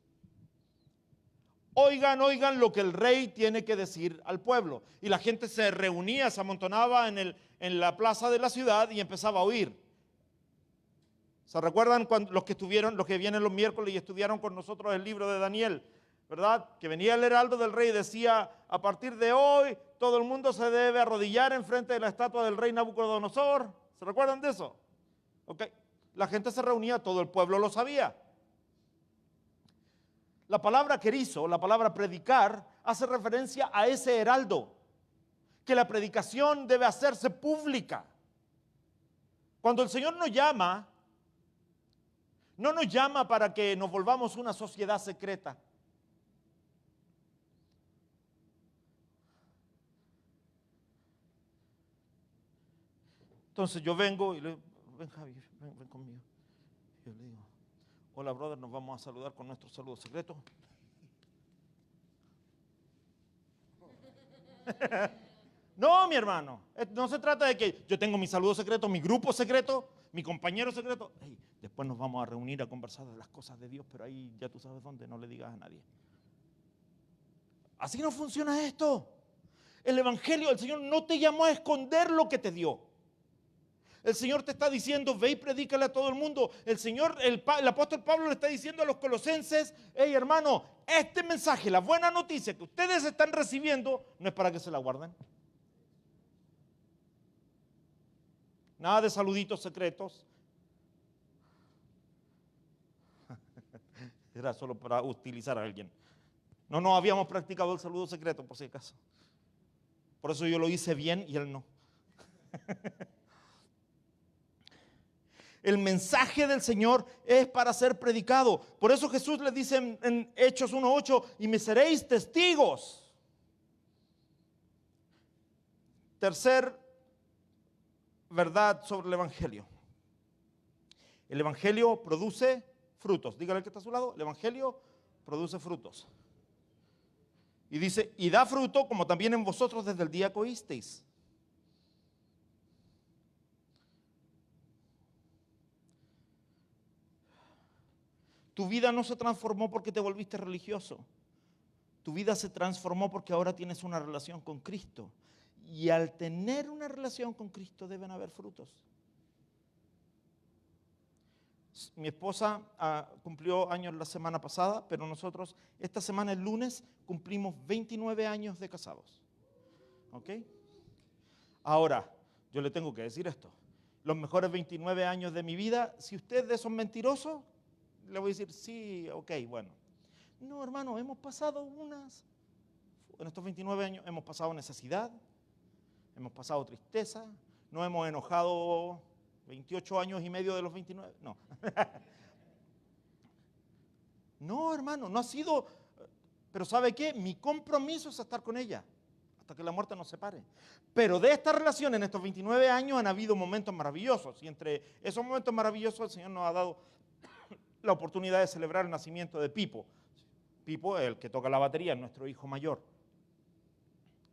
Oigan, oigan lo que el rey tiene que decir al pueblo. Y la gente se reunía, se amontonaba en la plaza de la ciudad y empezaba a oír. ¿Se recuerdan los que vienen los miércoles y estudiaron con nosotros el libro de Daniel? ¿Verdad? Que venía el heraldo del rey y decía, a partir de hoy todo el mundo se debe arrodillar enfrente de la estatua del rey Nabucodonosor. ¿Se recuerdan de eso? Ok. La gente se reunía, todo el pueblo lo sabía. La palabra kerizo, la palabra predicar, hace referencia a ese heraldo, que la predicación debe hacerse pública. Cuando el Señor nos llama, no nos llama para que nos volvamos una sociedad secreta. Entonces yo vengo y le digo, ven Javi, ven conmigo. Yo le digo, hola brother, nos vamos a saludar con nuestro saludo secreto. No, mi hermano, no se trata de que yo tengo mi saludo secreto, mi grupo secreto, mi compañero secreto. Hey, después nos vamos a reunir a conversar de las cosas de Dios, pero ahí ya tú sabes dónde, no le digas a nadie. Así no funciona esto. El Evangelio, el Señor no te llamó a esconder lo que te dio. El Señor te está diciendo, ve y predícale a todo el mundo. El apóstol Pablo le está diciendo a los colosenses, hey hermano, este mensaje, la buena noticia que ustedes están recibiendo, no es para que se la guarden. Nada de saluditos secretos. Era solo para utilizar a alguien. No habíamos practicado el saludo secreto, por si acaso. Por eso yo lo hice bien y él no. El mensaje del Señor es para ser predicado. Por eso Jesús les dice en Hechos 1:8, y me seréis testigos. Tercer verdad sobre el Evangelio. El Evangelio produce frutos. Dígale al que está a su lado, el Evangelio produce frutos. Y dice, y da fruto como también en vosotros desde el día que oísteis. Tu vida no se transformó porque te volviste religioso. Tu vida se transformó porque ahora tienes una relación con Cristo. Y al tener una relación con Cristo deben haber frutos. Mi esposa cumplió años la semana pasada, pero nosotros esta semana, el lunes, cumplimos 29 años de casados. ¿Ok? Ahora, yo le tengo que decir esto. Los mejores 29 años de mi vida, si usted de esos mentirosos, le voy a decir, sí, ok, bueno. No, hermano, hemos pasado en estos 29 años hemos pasado necesidad, hemos pasado tristeza, no hemos enojado 28 años y medio de los 29, no. No, hermano, no ha sido, pero ¿sabe qué? Mi compromiso es estar con ella hasta que la muerte nos separe. Pero de esta relación en estos 29 años han habido momentos maravillosos y entre esos momentos maravillosos el Señor nos ha dado la oportunidad de celebrar el nacimiento de Pipo. Pipo, el que toca la batería, es nuestro hijo mayor,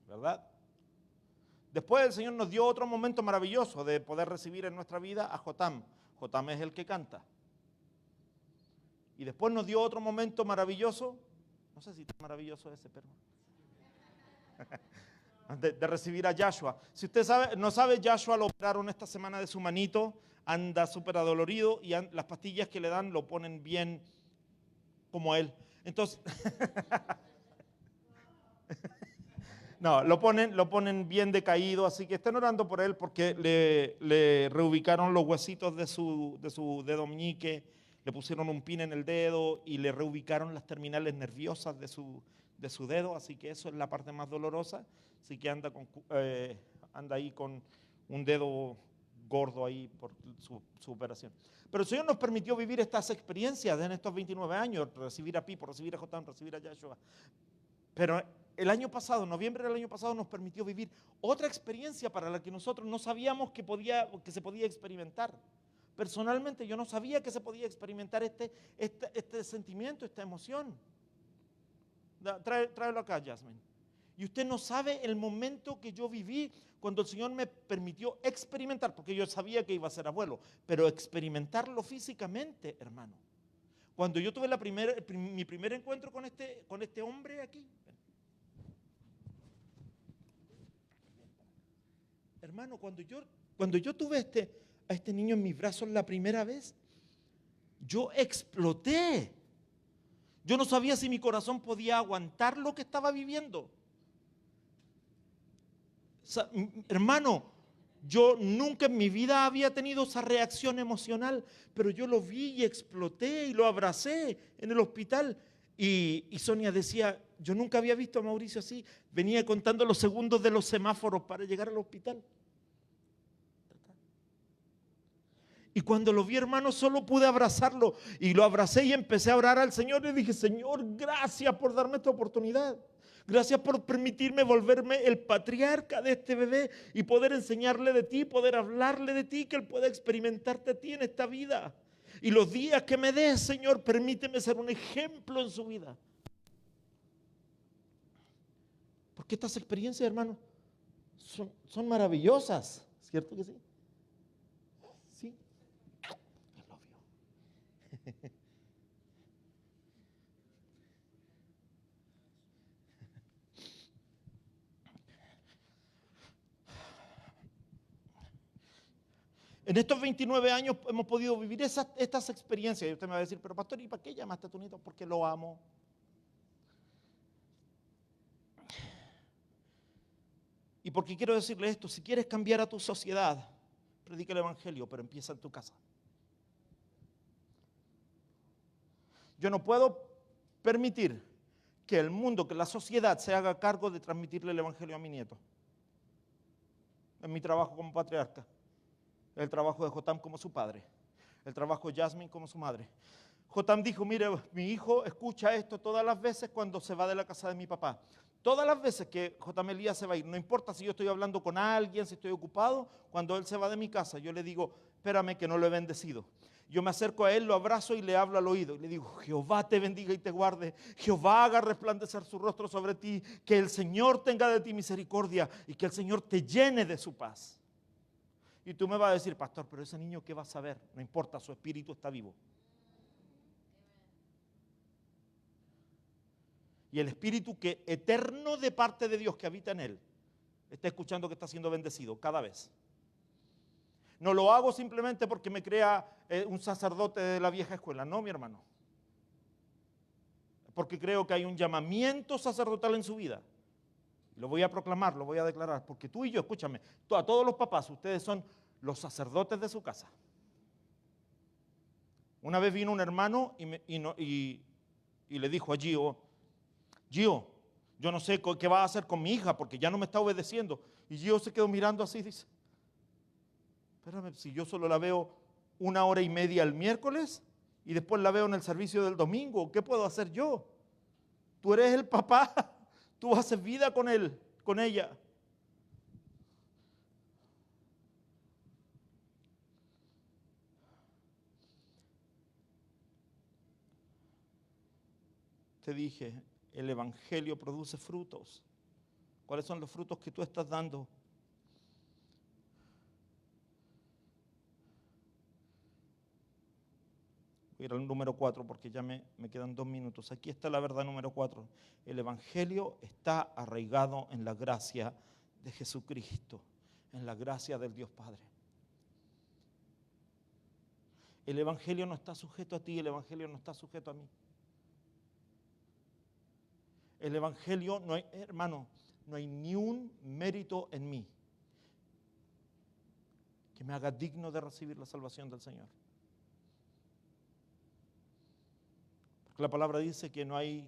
¿verdad? Después el Señor nos dio otro momento maravilloso de poder recibir en nuestra vida a Jotam. Jotam es el que canta. Y después nos dio otro momento maravilloso, no sé si es maravilloso ese, pero de recibir a Joshua. Si usted no sabe, Joshua lo operaron esta semana de su manito, anda súper adolorido y las pastillas que le dan lo ponen bien como él. Entonces, no, lo ponen bien decaído, así que estén orando por él porque le reubicaron los huesitos de su dedo meñique, le pusieron un pin en el dedo y le reubicaron las terminales nerviosas de su dedo, así que eso es la parte más dolorosa, así que anda ahí con un dedo gordo ahí por su operación. Pero el Señor nos permitió vivir estas experiencias en estos 29 años, recibir a Pipo, recibir a Jotam, recibir a Joshua. Pero el año pasado, noviembre del año pasado, nos permitió vivir otra experiencia para la que nosotros no sabíamos que se podía experimentar. Personalmente yo no sabía que se podía experimentar este sentimiento, esta emoción. Tráelo acá, Jasmine. Y usted no sabe el momento que yo viví cuando el Señor me permitió experimentar, porque yo sabía que iba a ser abuelo, pero experimentarlo físicamente, hermano. Cuando yo tuve mi primer encuentro con este hombre aquí, hermano, cuando yo tuve a este niño en mis brazos la primera vez, yo exploté. Yo no sabía si mi corazón podía aguantar lo que estaba viviendo. Hermano, yo nunca en mi vida había tenido esa reacción emocional, pero yo lo vi y exploté y lo abracé en el hospital. Y Sonia decía, yo nunca había visto a Mauricio así, venía contando los segundos de los semáforos para llegar al hospital. Y cuando lo vi, hermano, solo pude abrazarlo y lo abracé y empecé a orar al Señor y dije, Señor, gracias por darme esta oportunidad. Gracias por permitirme volverme el patriarca de este bebé y poder enseñarle de ti, poder hablarle de ti, que él pueda experimentarte a ti en esta vida. Y los días que me des, Señor, permíteme ser un ejemplo en su vida. Porque estas experiencias, hermano, son maravillosas, ¿cierto que sí? Sí. I love you. En estos 29 años hemos podido vivir estas experiencias. Y usted me va a decir, pero pastor, ¿y para qué llamaste a tu nieto? Porque lo amo. Y porque quiero decirle esto, si quieres cambiar a tu sociedad, predica el evangelio, pero empieza en tu casa. Yo no puedo permitir que el mundo, que la sociedad se haga cargo de transmitirle el evangelio a mi nieto. Es mi trabajo como patriarca. El trabajo de Jotam como su padre. El trabajo de Jasmine como su madre. Jotam dijo, mire, mi hijo escucha esto todas las veces cuando se va de la casa de mi papá. Todas las veces que Jotam Elías se va a ir, no importa si yo estoy hablando con alguien, si estoy ocupado, cuando él se va de mi casa, yo le digo, espérame que no lo he bendecido. Yo me acerco a él, lo abrazo y le hablo al oído. Y le digo, Jehová te bendiga y te guarde. Jehová haga resplandecer su rostro sobre ti. Que el Señor tenga de ti misericordia y que el Señor te llene de su paz. Y tú me vas a decir, pastor, pero ese niño, ¿qué va a saber? No importa, su espíritu está vivo. Y el espíritu eterno de parte de Dios que habita en él esté escuchando que está siendo bendecido cada vez. No lo hago simplemente porque me crea un sacerdote de la vieja escuela. No, mi hermano. Porque creo que hay un llamamiento sacerdotal en su vida. Lo voy a proclamar, lo voy a declarar. Porque tú y yo, escúchame, a todos los papás, ustedes son los sacerdotes de su casa. Una vez vino un hermano y le dijo a Gio, Gio, yo no sé qué va a hacer con mi hija porque ya no me está obedeciendo. Y Gio se quedó mirando así y dice, espérame, si yo solo la veo 1 hora y media el miércoles y después la veo en el servicio del domingo, ¿qué puedo hacer yo? Tú eres el papá, tú haces vida con él, con ella. Te dije, el evangelio produce frutos. ¿Cuáles son los frutos que tú estás dando? Voy a ir al número 4 porque ya me quedan 2 minutos. Aquí está la verdad número 4. El evangelio está arraigado en la gracia de Jesucristo, en la gracia del Dios Padre. El evangelio no está sujeto a ti, el evangelio no está sujeto a mí. El evangelio, no hay, hermano, no hay ni un mérito en mí que me haga digno de recibir la salvación del Señor. Porque la palabra dice que no hay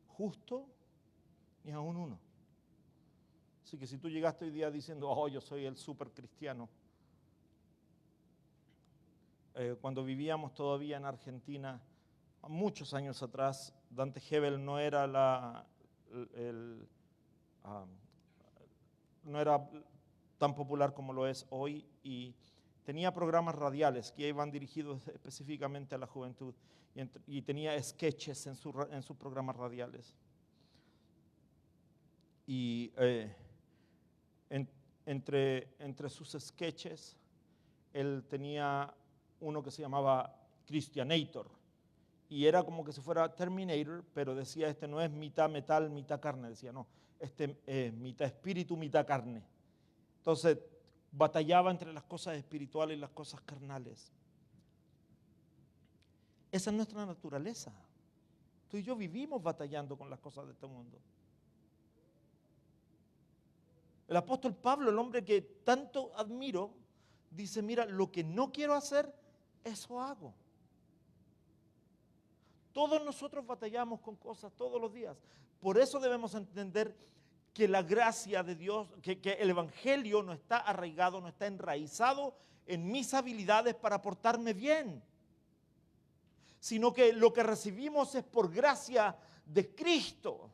justo ni aún uno. Así que si tú llegaste hoy día diciendo, oh, yo soy el super cristiano, cuando vivíamos todavía en Argentina, muchos años atrás, Dante Gebel no era no era tan popular como lo es hoy y tenía programas radiales que iban dirigidos específicamente a la juventud y tenía sketches en sus programas radiales. Y entre sus sketches, él tenía uno que se llamaba Christianator, y era como que si fuera Terminator, pero decía, este no es mitad metal, mitad carne, decía, no, este es mitad espíritu, mitad carne. Entonces, batallaba entre las cosas espirituales y las cosas carnales. Esa es nuestra naturaleza. Tú y yo vivimos batallando con las cosas de este mundo. El apóstol Pablo, el hombre que tanto admiro, dice, mira, lo que no quiero hacer, eso hago. Todos nosotros batallamos con cosas todos los días. Por eso debemos entender que la gracia de Dios, que el evangelio no está arraigado, no está enraizado en mis habilidades para portarme bien, sino que lo que recibimos es por gracia de Cristo.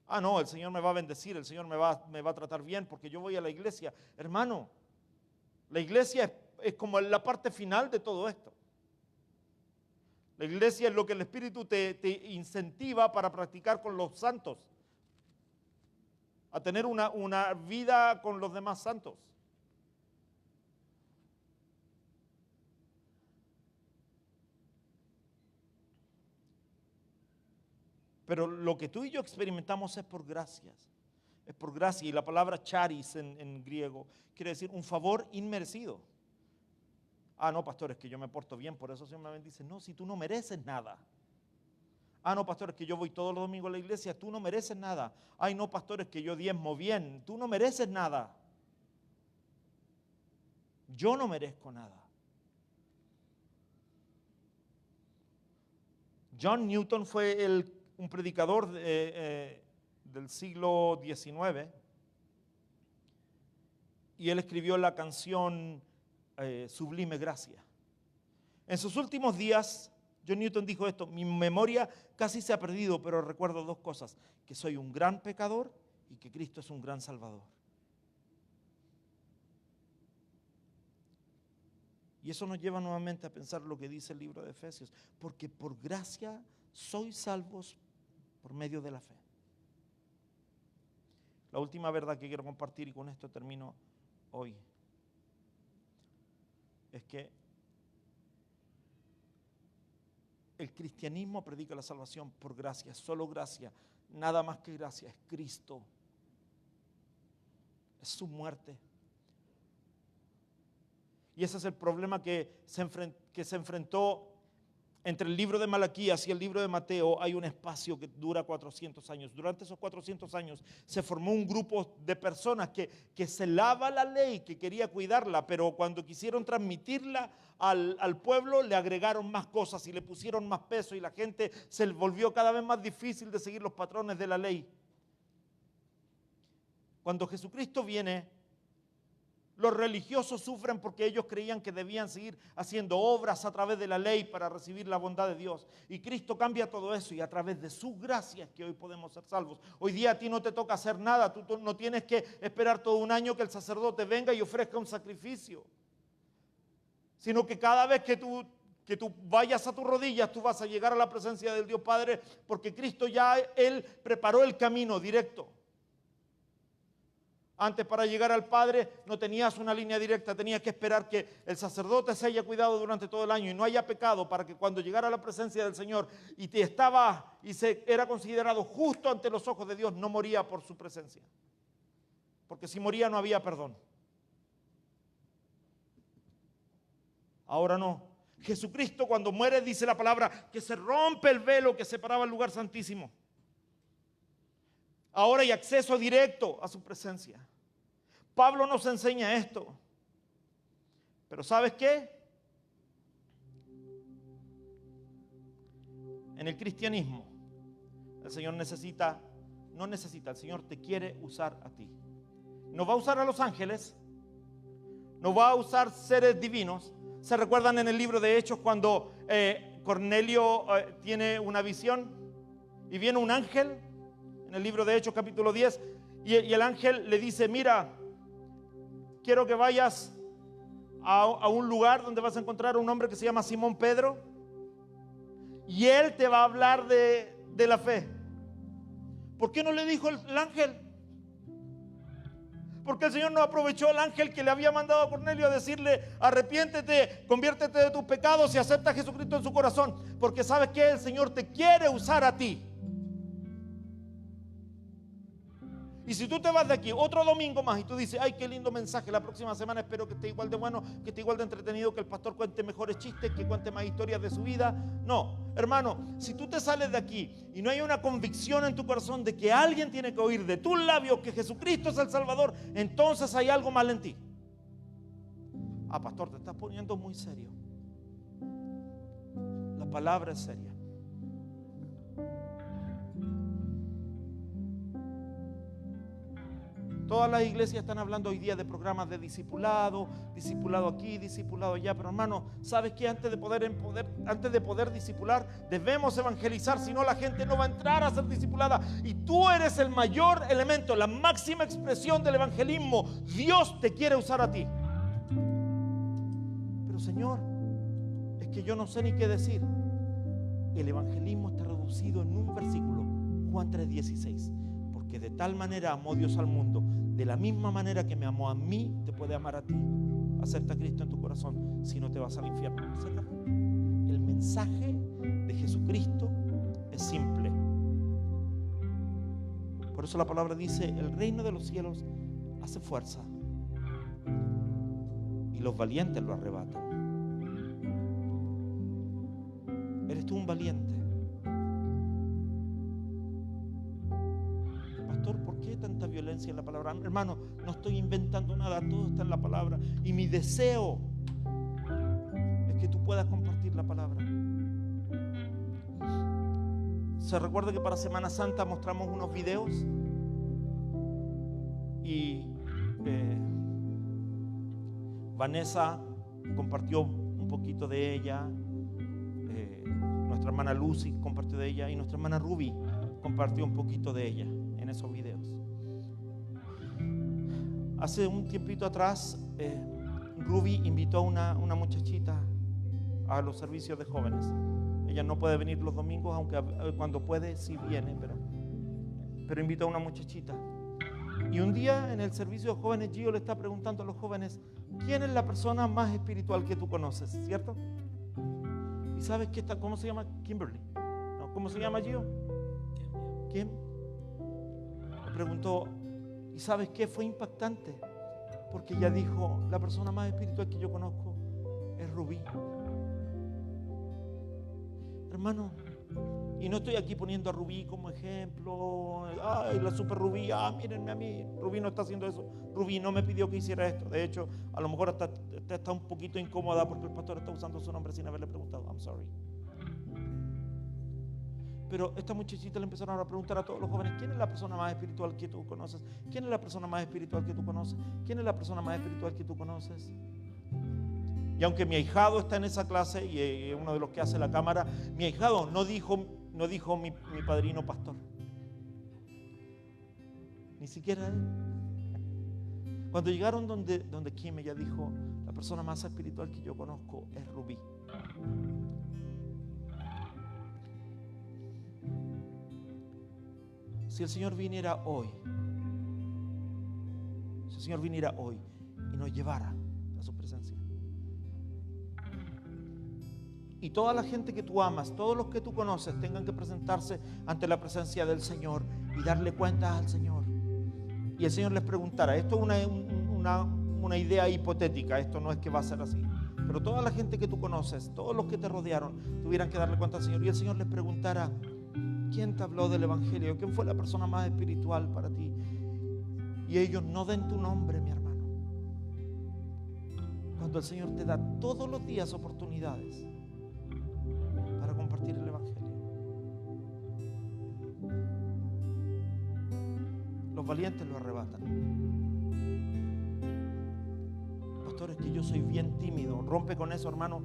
Ah, no, el Señor me va a bendecir, el Señor me va a tratar bien porque yo voy a la iglesia. Hermano, la iglesia es como la parte final de todo esto. La iglesia es lo que el Espíritu te incentiva para practicar con los santos, a tener una vida con los demás santos. Pero lo que tú y yo experimentamos es por gracias. Es por gracia. Y la palabra charis en griego quiere decir un favor inmerecido. Ah, no, pastor, es que yo me porto bien, por eso el Señor me bendice. No, si tú no mereces nada. Ah, no, pastor, es que yo voy todos los domingos a la iglesia, tú no mereces nada. Ay, no, pastor, es que yo diezmo bien, tú no mereces nada. Yo no merezco nada. John Newton fue un predicador del siglo XIX y él escribió la canción Sublime Gracia. En sus últimos días, John Newton dijo esto, mi memoria casi se ha perdido, pero recuerdo 2 cosas, que soy un gran pecador y que Cristo es un gran salvador. Y eso nos lleva nuevamente a pensar lo que dice el libro de Efesios, porque por gracia sois salvos por medio de la fe. La última verdad que quiero compartir, y con esto termino hoy, es que el cristianismo predica la salvación por gracia, solo gracia, nada más que gracia, es Cristo. es su muerte. Y ese es el problema que se enfrentó entre el libro de Malaquías y el libro de Mateo. Hay un espacio que dura 400 años. Durante esos 400 años se formó un grupo de personas que celaba la ley, que quería cuidarla, pero cuando quisieron transmitirla al pueblo le agregaron más cosas y le pusieron más peso y la gente se volvió cada vez más difícil de seguir los patrones de la ley. Cuando Jesucristo viene, los religiosos sufren porque ellos creían que debían seguir haciendo obras a través de la ley para recibir la bondad de Dios. Y Cristo cambia todo eso y a través de su gracia es que hoy podemos ser salvos. Hoy día a ti no te toca hacer nada, tú no tienes que esperar todo un año que el sacerdote venga y ofrezca un sacrificio. Sino que cada vez que tú vayas a tus rodillas, tú vas a llegar a la presencia del Dios Padre porque Cristo ya, Él preparó el camino directo. Antes, para llegar al Padre no tenías una línea directa, tenías que esperar que el sacerdote se haya cuidado durante todo el año y no haya pecado para que cuando llegara a la presencia del Señor era considerado justo ante los ojos de Dios, no moría por su presencia. Porque si moría no había perdón. Ahora no. Jesucristo cuando muere, dice la palabra, que se rompe el velo que separaba el lugar santísimo. Ahora hay acceso directo a su presencia. Pablo nos enseña esto. Pero ¿sabes qué? En el cristianismo, el Señor el Señor te quiere usar a ti. No va a usar a los ángeles, no va a usar seres divinos. ¿Se recuerdan en el libro de Hechos cuando Cornelio tiene una visión y viene un ángel? En el libro de Hechos capítulo 10 y el ángel le dice, mira, quiero que vayas a un lugar donde vas a encontrar a un hombre que se llama Simón Pedro y él te va a hablar de la fe. ¿Por qué no le dijo el ángel? Porque el Señor no aprovechó al ángel que le había mandado a Cornelio a decirle, arrepiéntete, conviértete de tus pecados y acepta a Jesucristo en su corazón. Porque sabes que el Señor te quiere usar a ti. Y si tú te vas de aquí otro domingo más y tú dices, ay, qué lindo mensaje, la próxima semana espero que esté igual de bueno, que esté igual de entretenido, que el pastor cuente mejores chistes, que cuente más historias de su vida. No, hermano, si tú te sales de aquí y no hay una convicción en tu corazón de que alguien tiene que oír de tus labios que Jesucristo es el Salvador, entonces hay algo mal en ti. Ah, pastor, te estás poniendo muy serio. La palabra es seria. Todas las iglesias están hablando hoy día de programas de discipulado aquí, discipulado allá. Pero hermano, ¿sabes qué? Antes de poder discipular, debemos evangelizar. Si no, la gente no va a entrar a ser discipulada. Y tú eres el mayor elemento, la máxima expresión del evangelismo. Dios te quiere usar a ti. Pero Señor, es que yo no sé ni qué decir. El evangelismo está reducido en un versículo, Juan 3:16. Que de tal manera amó Dios al mundo, de la misma manera que me amó a mí, te puede amar a ti. Acepta a Cristo en tu corazón, si no te vas al infierno. El mensaje de Jesucristo es simple. Por eso la palabra dice, el reino de los cielos hace fuerza y los valientes lo arrebatan. ¿Eres tú un valiente? ¿Por qué tanta violencia en la palabra? Hermano, no estoy inventando nada, todo está en la palabra. Y mi deseo es que tú puedas compartir la palabra. Se recuerda que para Semana Santa mostramos unos videos y Vanessa compartió un poquito de ella, nuestra hermana Lucy compartió de ella y nuestra hermana Ruby compartió un poquito de ella en esos videos. Hace un tiempito atrás, Ruby invitó a una muchachita a los servicios de jóvenes. Ella no puede venir los domingos, aunque cuando puede sí viene, pero invitó a una muchachita. Y un día en el servicio de jóvenes, Gio le está preguntando a los jóvenes, ¿quién es la persona más espiritual que tú conoces? ¿Cierto? ¿Y sabes qué tal? ¿Cómo se llama? Kimberly. ¿No? ¿Cómo se llama Gio? Kim. Le preguntó, ¿y ¿sabes qué? Fue impactante, porque ella dijo: la persona más espiritual que yo conozco es Rubí. Hermano, y no estoy aquí poniendo a Rubí como ejemplo. Ay, la super Rubí, mírenme a mí. Rubí no está haciendo eso. Rubí no me pidió que hiciera esto. De hecho, a lo mejor hasta está un poquito incómoda porque el pastor está usando su nombre sin haberle preguntado. I'm sorry. Pero esta muchachita le empezaron a preguntar a todos los jóvenes: ¿quién es la persona más espiritual que tú conoces? ¿Quién es la persona más espiritual que tú conoces? ¿Quién es la persona más espiritual que tú conoces? Y aunque mi ahijado está en esa clase y es uno de los que hace la cámara, mi ahijado no dijo mi padrino pastor. Ni siquiera él. Cuando llegaron donde Kim, ella dijo: la persona más espiritual que yo conozco es Rubí. Si el Señor viniera hoy y nos llevara a su presencia, y toda la gente que tú amas, todos los que tú conoces, tengan que presentarse ante la presencia del Señor y darle cuentas al Señor, y el Señor les preguntara, esto es una idea hipotética, esto no es que va a ser así, pero toda la gente que tú conoces, todos los que te rodearon, tuvieran que darle cuenta al Señor, y el Señor les preguntara: ¿quién te habló del Evangelio? ¿Quién fue la persona más espiritual para ti? Y ellos no den tu nombre, mi hermano. Cuando el Señor te da todos los días oportunidades para compartir el Evangelio, los valientes lo arrebatan. Pastor, es que yo soy bien tímido. Rompe con eso, hermano,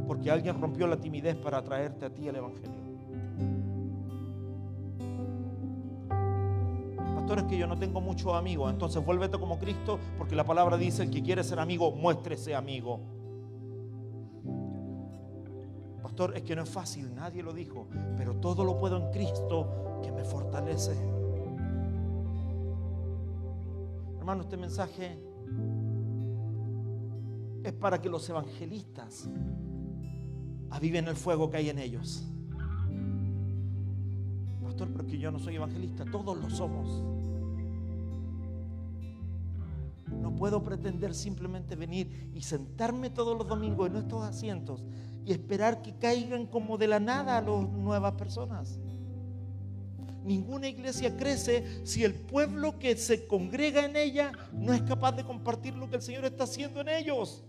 porque alguien rompió la timidez para traerte a ti el Evangelio. Pastor, es que yo no tengo muchos amigos. Entonces vuélvete como Cristo, porque la palabra dice: el que quiere ser amigo, muéstrese amigo. Pastor, es que no es fácil, nadie lo dijo, pero todo lo puedo en Cristo que me fortalece. Hermano, este mensaje es para que los evangelistas aviven el fuego que hay en ellos. Pastor, pero es que yo no soy evangelista. Todos lo somos. No puedo pretender simplemente venir y sentarme todos los domingos en estos asientos y esperar que caigan como de la nada a las nuevas personas. Ninguna iglesia crece si el pueblo que se congrega en ella no es capaz de compartir lo que el Señor está haciendo en ellos.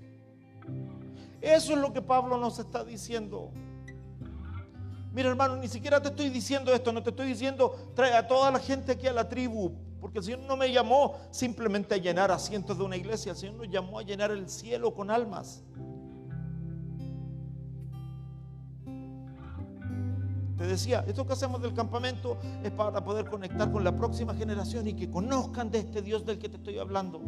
Eso es lo que Pablo nos está diciendo. Mira, hermano, ni siquiera te estoy diciendo esto, no te estoy diciendo trae a toda la gente aquí a la tribu, porque el Señor no me llamó simplemente a llenar asientos de una iglesia, el Señor nos llamó a llenar el cielo con almas. Te decía, esto que hacemos del campamento es para poder conectar con la próxima generación y que conozcan de este Dios del que te estoy hablando.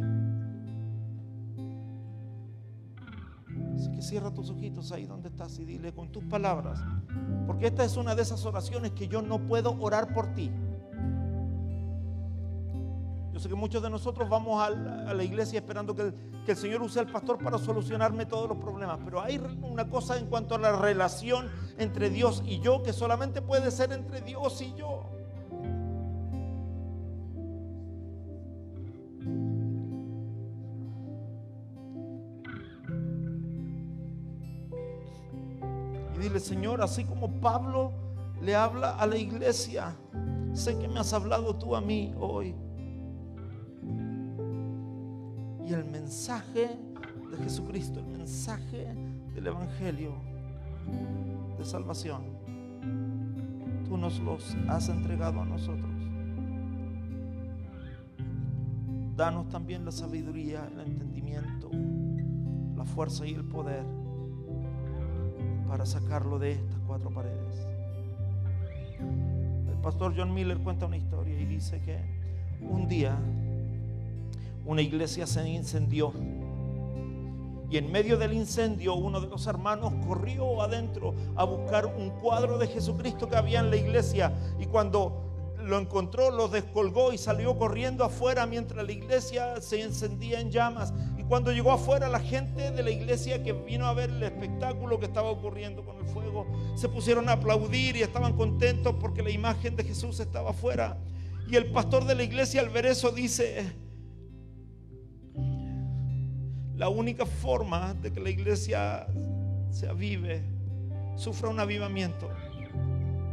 Así que cierra tus ojitos ahí donde estás y dile con tus palabras, porque esta es una de esas oraciones que yo no puedo orar por ti. Yo sé que muchos de nosotros vamos a la iglesia esperando que el Señor use al pastor para solucionarme todos los problemas, pero hay una cosa en cuanto a la relación entre Dios y yo que solamente puede ser entre Dios y yo. Y dile: Señor, así como Pablo le habla a la iglesia, sé que me has hablado tú a mí hoy. Y el mensaje de Jesucristo, el mensaje del Evangelio de salvación, tú nos los has entregado a nosotros. Danos también la sabiduría, el entendimiento, la fuerza y el poder para sacarlo de estas cuatro paredes. El pastor John Miller cuenta una historia y dice que un día una iglesia se incendió y en medio del incendio uno de los hermanos corrió adentro a buscar un cuadro de Jesucristo que había en la iglesia, y cuando lo encontró lo descolgó y salió corriendo afuera mientras la iglesia se encendía en llamas. Y cuando llegó afuera, la gente de la iglesia que vino a ver el espectáculo que estaba ocurriendo con el fuego se pusieron a aplaudir y estaban contentos porque la imagen de Jesús estaba afuera. Y el pastor de la iglesia al ver eso dice: la única forma de que la iglesia se avive, sufra un avivamiento,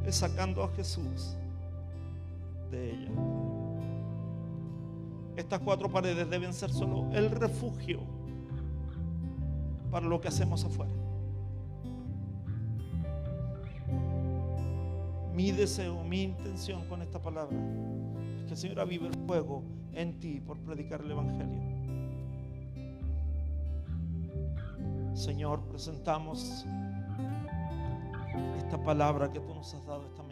es sacando a Jesús de ella. Estas 4 paredes deben ser solo el refugio para lo que hacemos afuera. Mi deseo, mi intención con esta palabra es que el Señor avive el fuego en ti por predicar el Evangelio. Señor, presentamos esta palabra que tú nos has dado esta